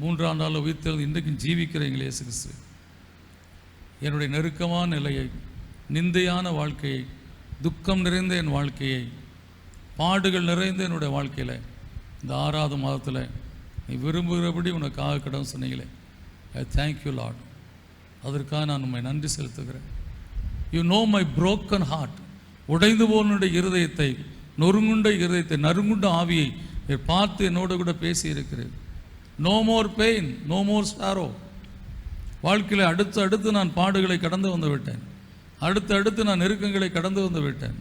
3ஆம் நாள் உயிர்த்தெழுந்து இன்றைக்கும் ஜீவிக்கிறீங்களே இயேசு கிறிஸ்து. என்னுடைய நெருக்கமான நிலையை, நிந்தையான வாழ்க்கையை, துக்கம் நிறைந்த என் வாழ்க்கையை, பாடுகள் நிறைந்த என்னுடைய வாழ்க்கையில் இந்த 6ஆவது மாதத்தில் நீ விரும்புகிறபடி உனக்காக கடன் சொன்னீங்களே, ஐ தேங்க்யூ லார்ட். அதற்காக நான் உண்மை நன்றி செலுத்துகிறேன். You know my broken heart. உடைந்து போனுடைய இருதயத்தை, நொறுங்குண்ட இருதயத்தை, நறுங்குண்ட ஆவியை பார்த்து என்னோட கூட பேசி இருக்கிறேன். No more pain, no more sorrow. வாழ்க்கையில் அடுத்து நான் பாடுகளை கடந்து வந்து விட்டேன். அடுத்து நான் நெருக்கங்களை கடந்து வந்து விட்டேன்.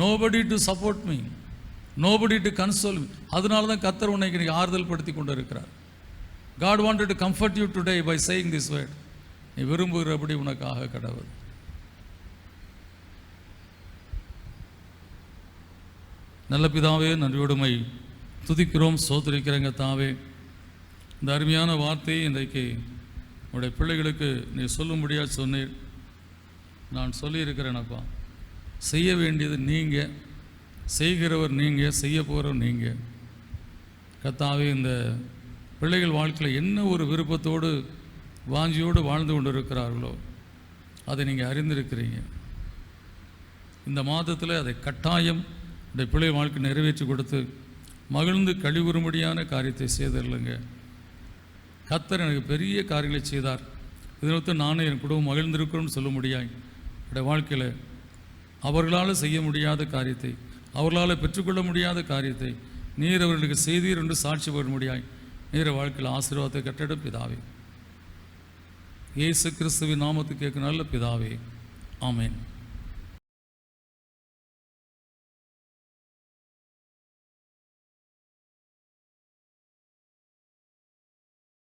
Nobody to support me, nobody to console me. அதனால தான் கர்த்தர் உன்னை இன்னைக்கு ஆறுதல் படுத்தி கொண்டு இருக்கிறார். God wanted to comfort you today by saying this word. நீ விரும்புகிறபடி உனக்காக கடவுள். நல்ல பிதாவே, நன்றியோடுமை துதிக்கிறோம், சோதரிக்கிறேங்க தாவே. இந்த அருமையான வார்த்தையை இன்றைக்கு உடைய பிள்ளைகளுக்கு நீ சொல்லும்படியாக சொன்னீர். நான் சொல்லியிருக்கிறேனப்பா, செய்ய வேண்டியது நீங்கள், செய்கிறவர் நீங்கள், செய்ய போகிறவர் நீங்கள். கர்த்தாவே, இந்த பிள்ளைகள் வாழ்க்கையில் என்ன ஒரு விருப்பத்தோடு வாஞ்சியோடு வாழ்ந்து கொண்டு இருக்கிறார்களோ அதை நீங்கள் அறிந்திருக்கிறீங்க. இந்த மாதத்தில் அதை கட்டாயம் இந்த பிள்ளை வாழ்க்கை நிறைவேற்றி கொடுத்து மகிழ்ந்து கழிவுறும்படியான காரியத்தை செய்திருங்க. கர்த்தர் எனக்கு பெரிய காரியங்களை செய்தார், இதற்கு நானே என் குடும்பம் மகிழ்ந்திருக்கிறோம்னு சொல்ல முடியாது. என்னுடைய வாழ்க்கையில் அவர்களால் செய்ய முடியாத காரியத்தை, அவர்களால் பெற்றுக்கொள்ள முடியாத காரியத்தை நீர் அவர்களுக்கு செய்தீர் என்று சாட்சி பெற முடியாது. நீர வாழ்க்கையில் ஆசீர்வாதத்தை கட்டிடும் பிதாவே. இயேசு கிறிஸ்துவின் நாமத்துக்கு கேட்க நல்ல பிதாவே, ஆமென்.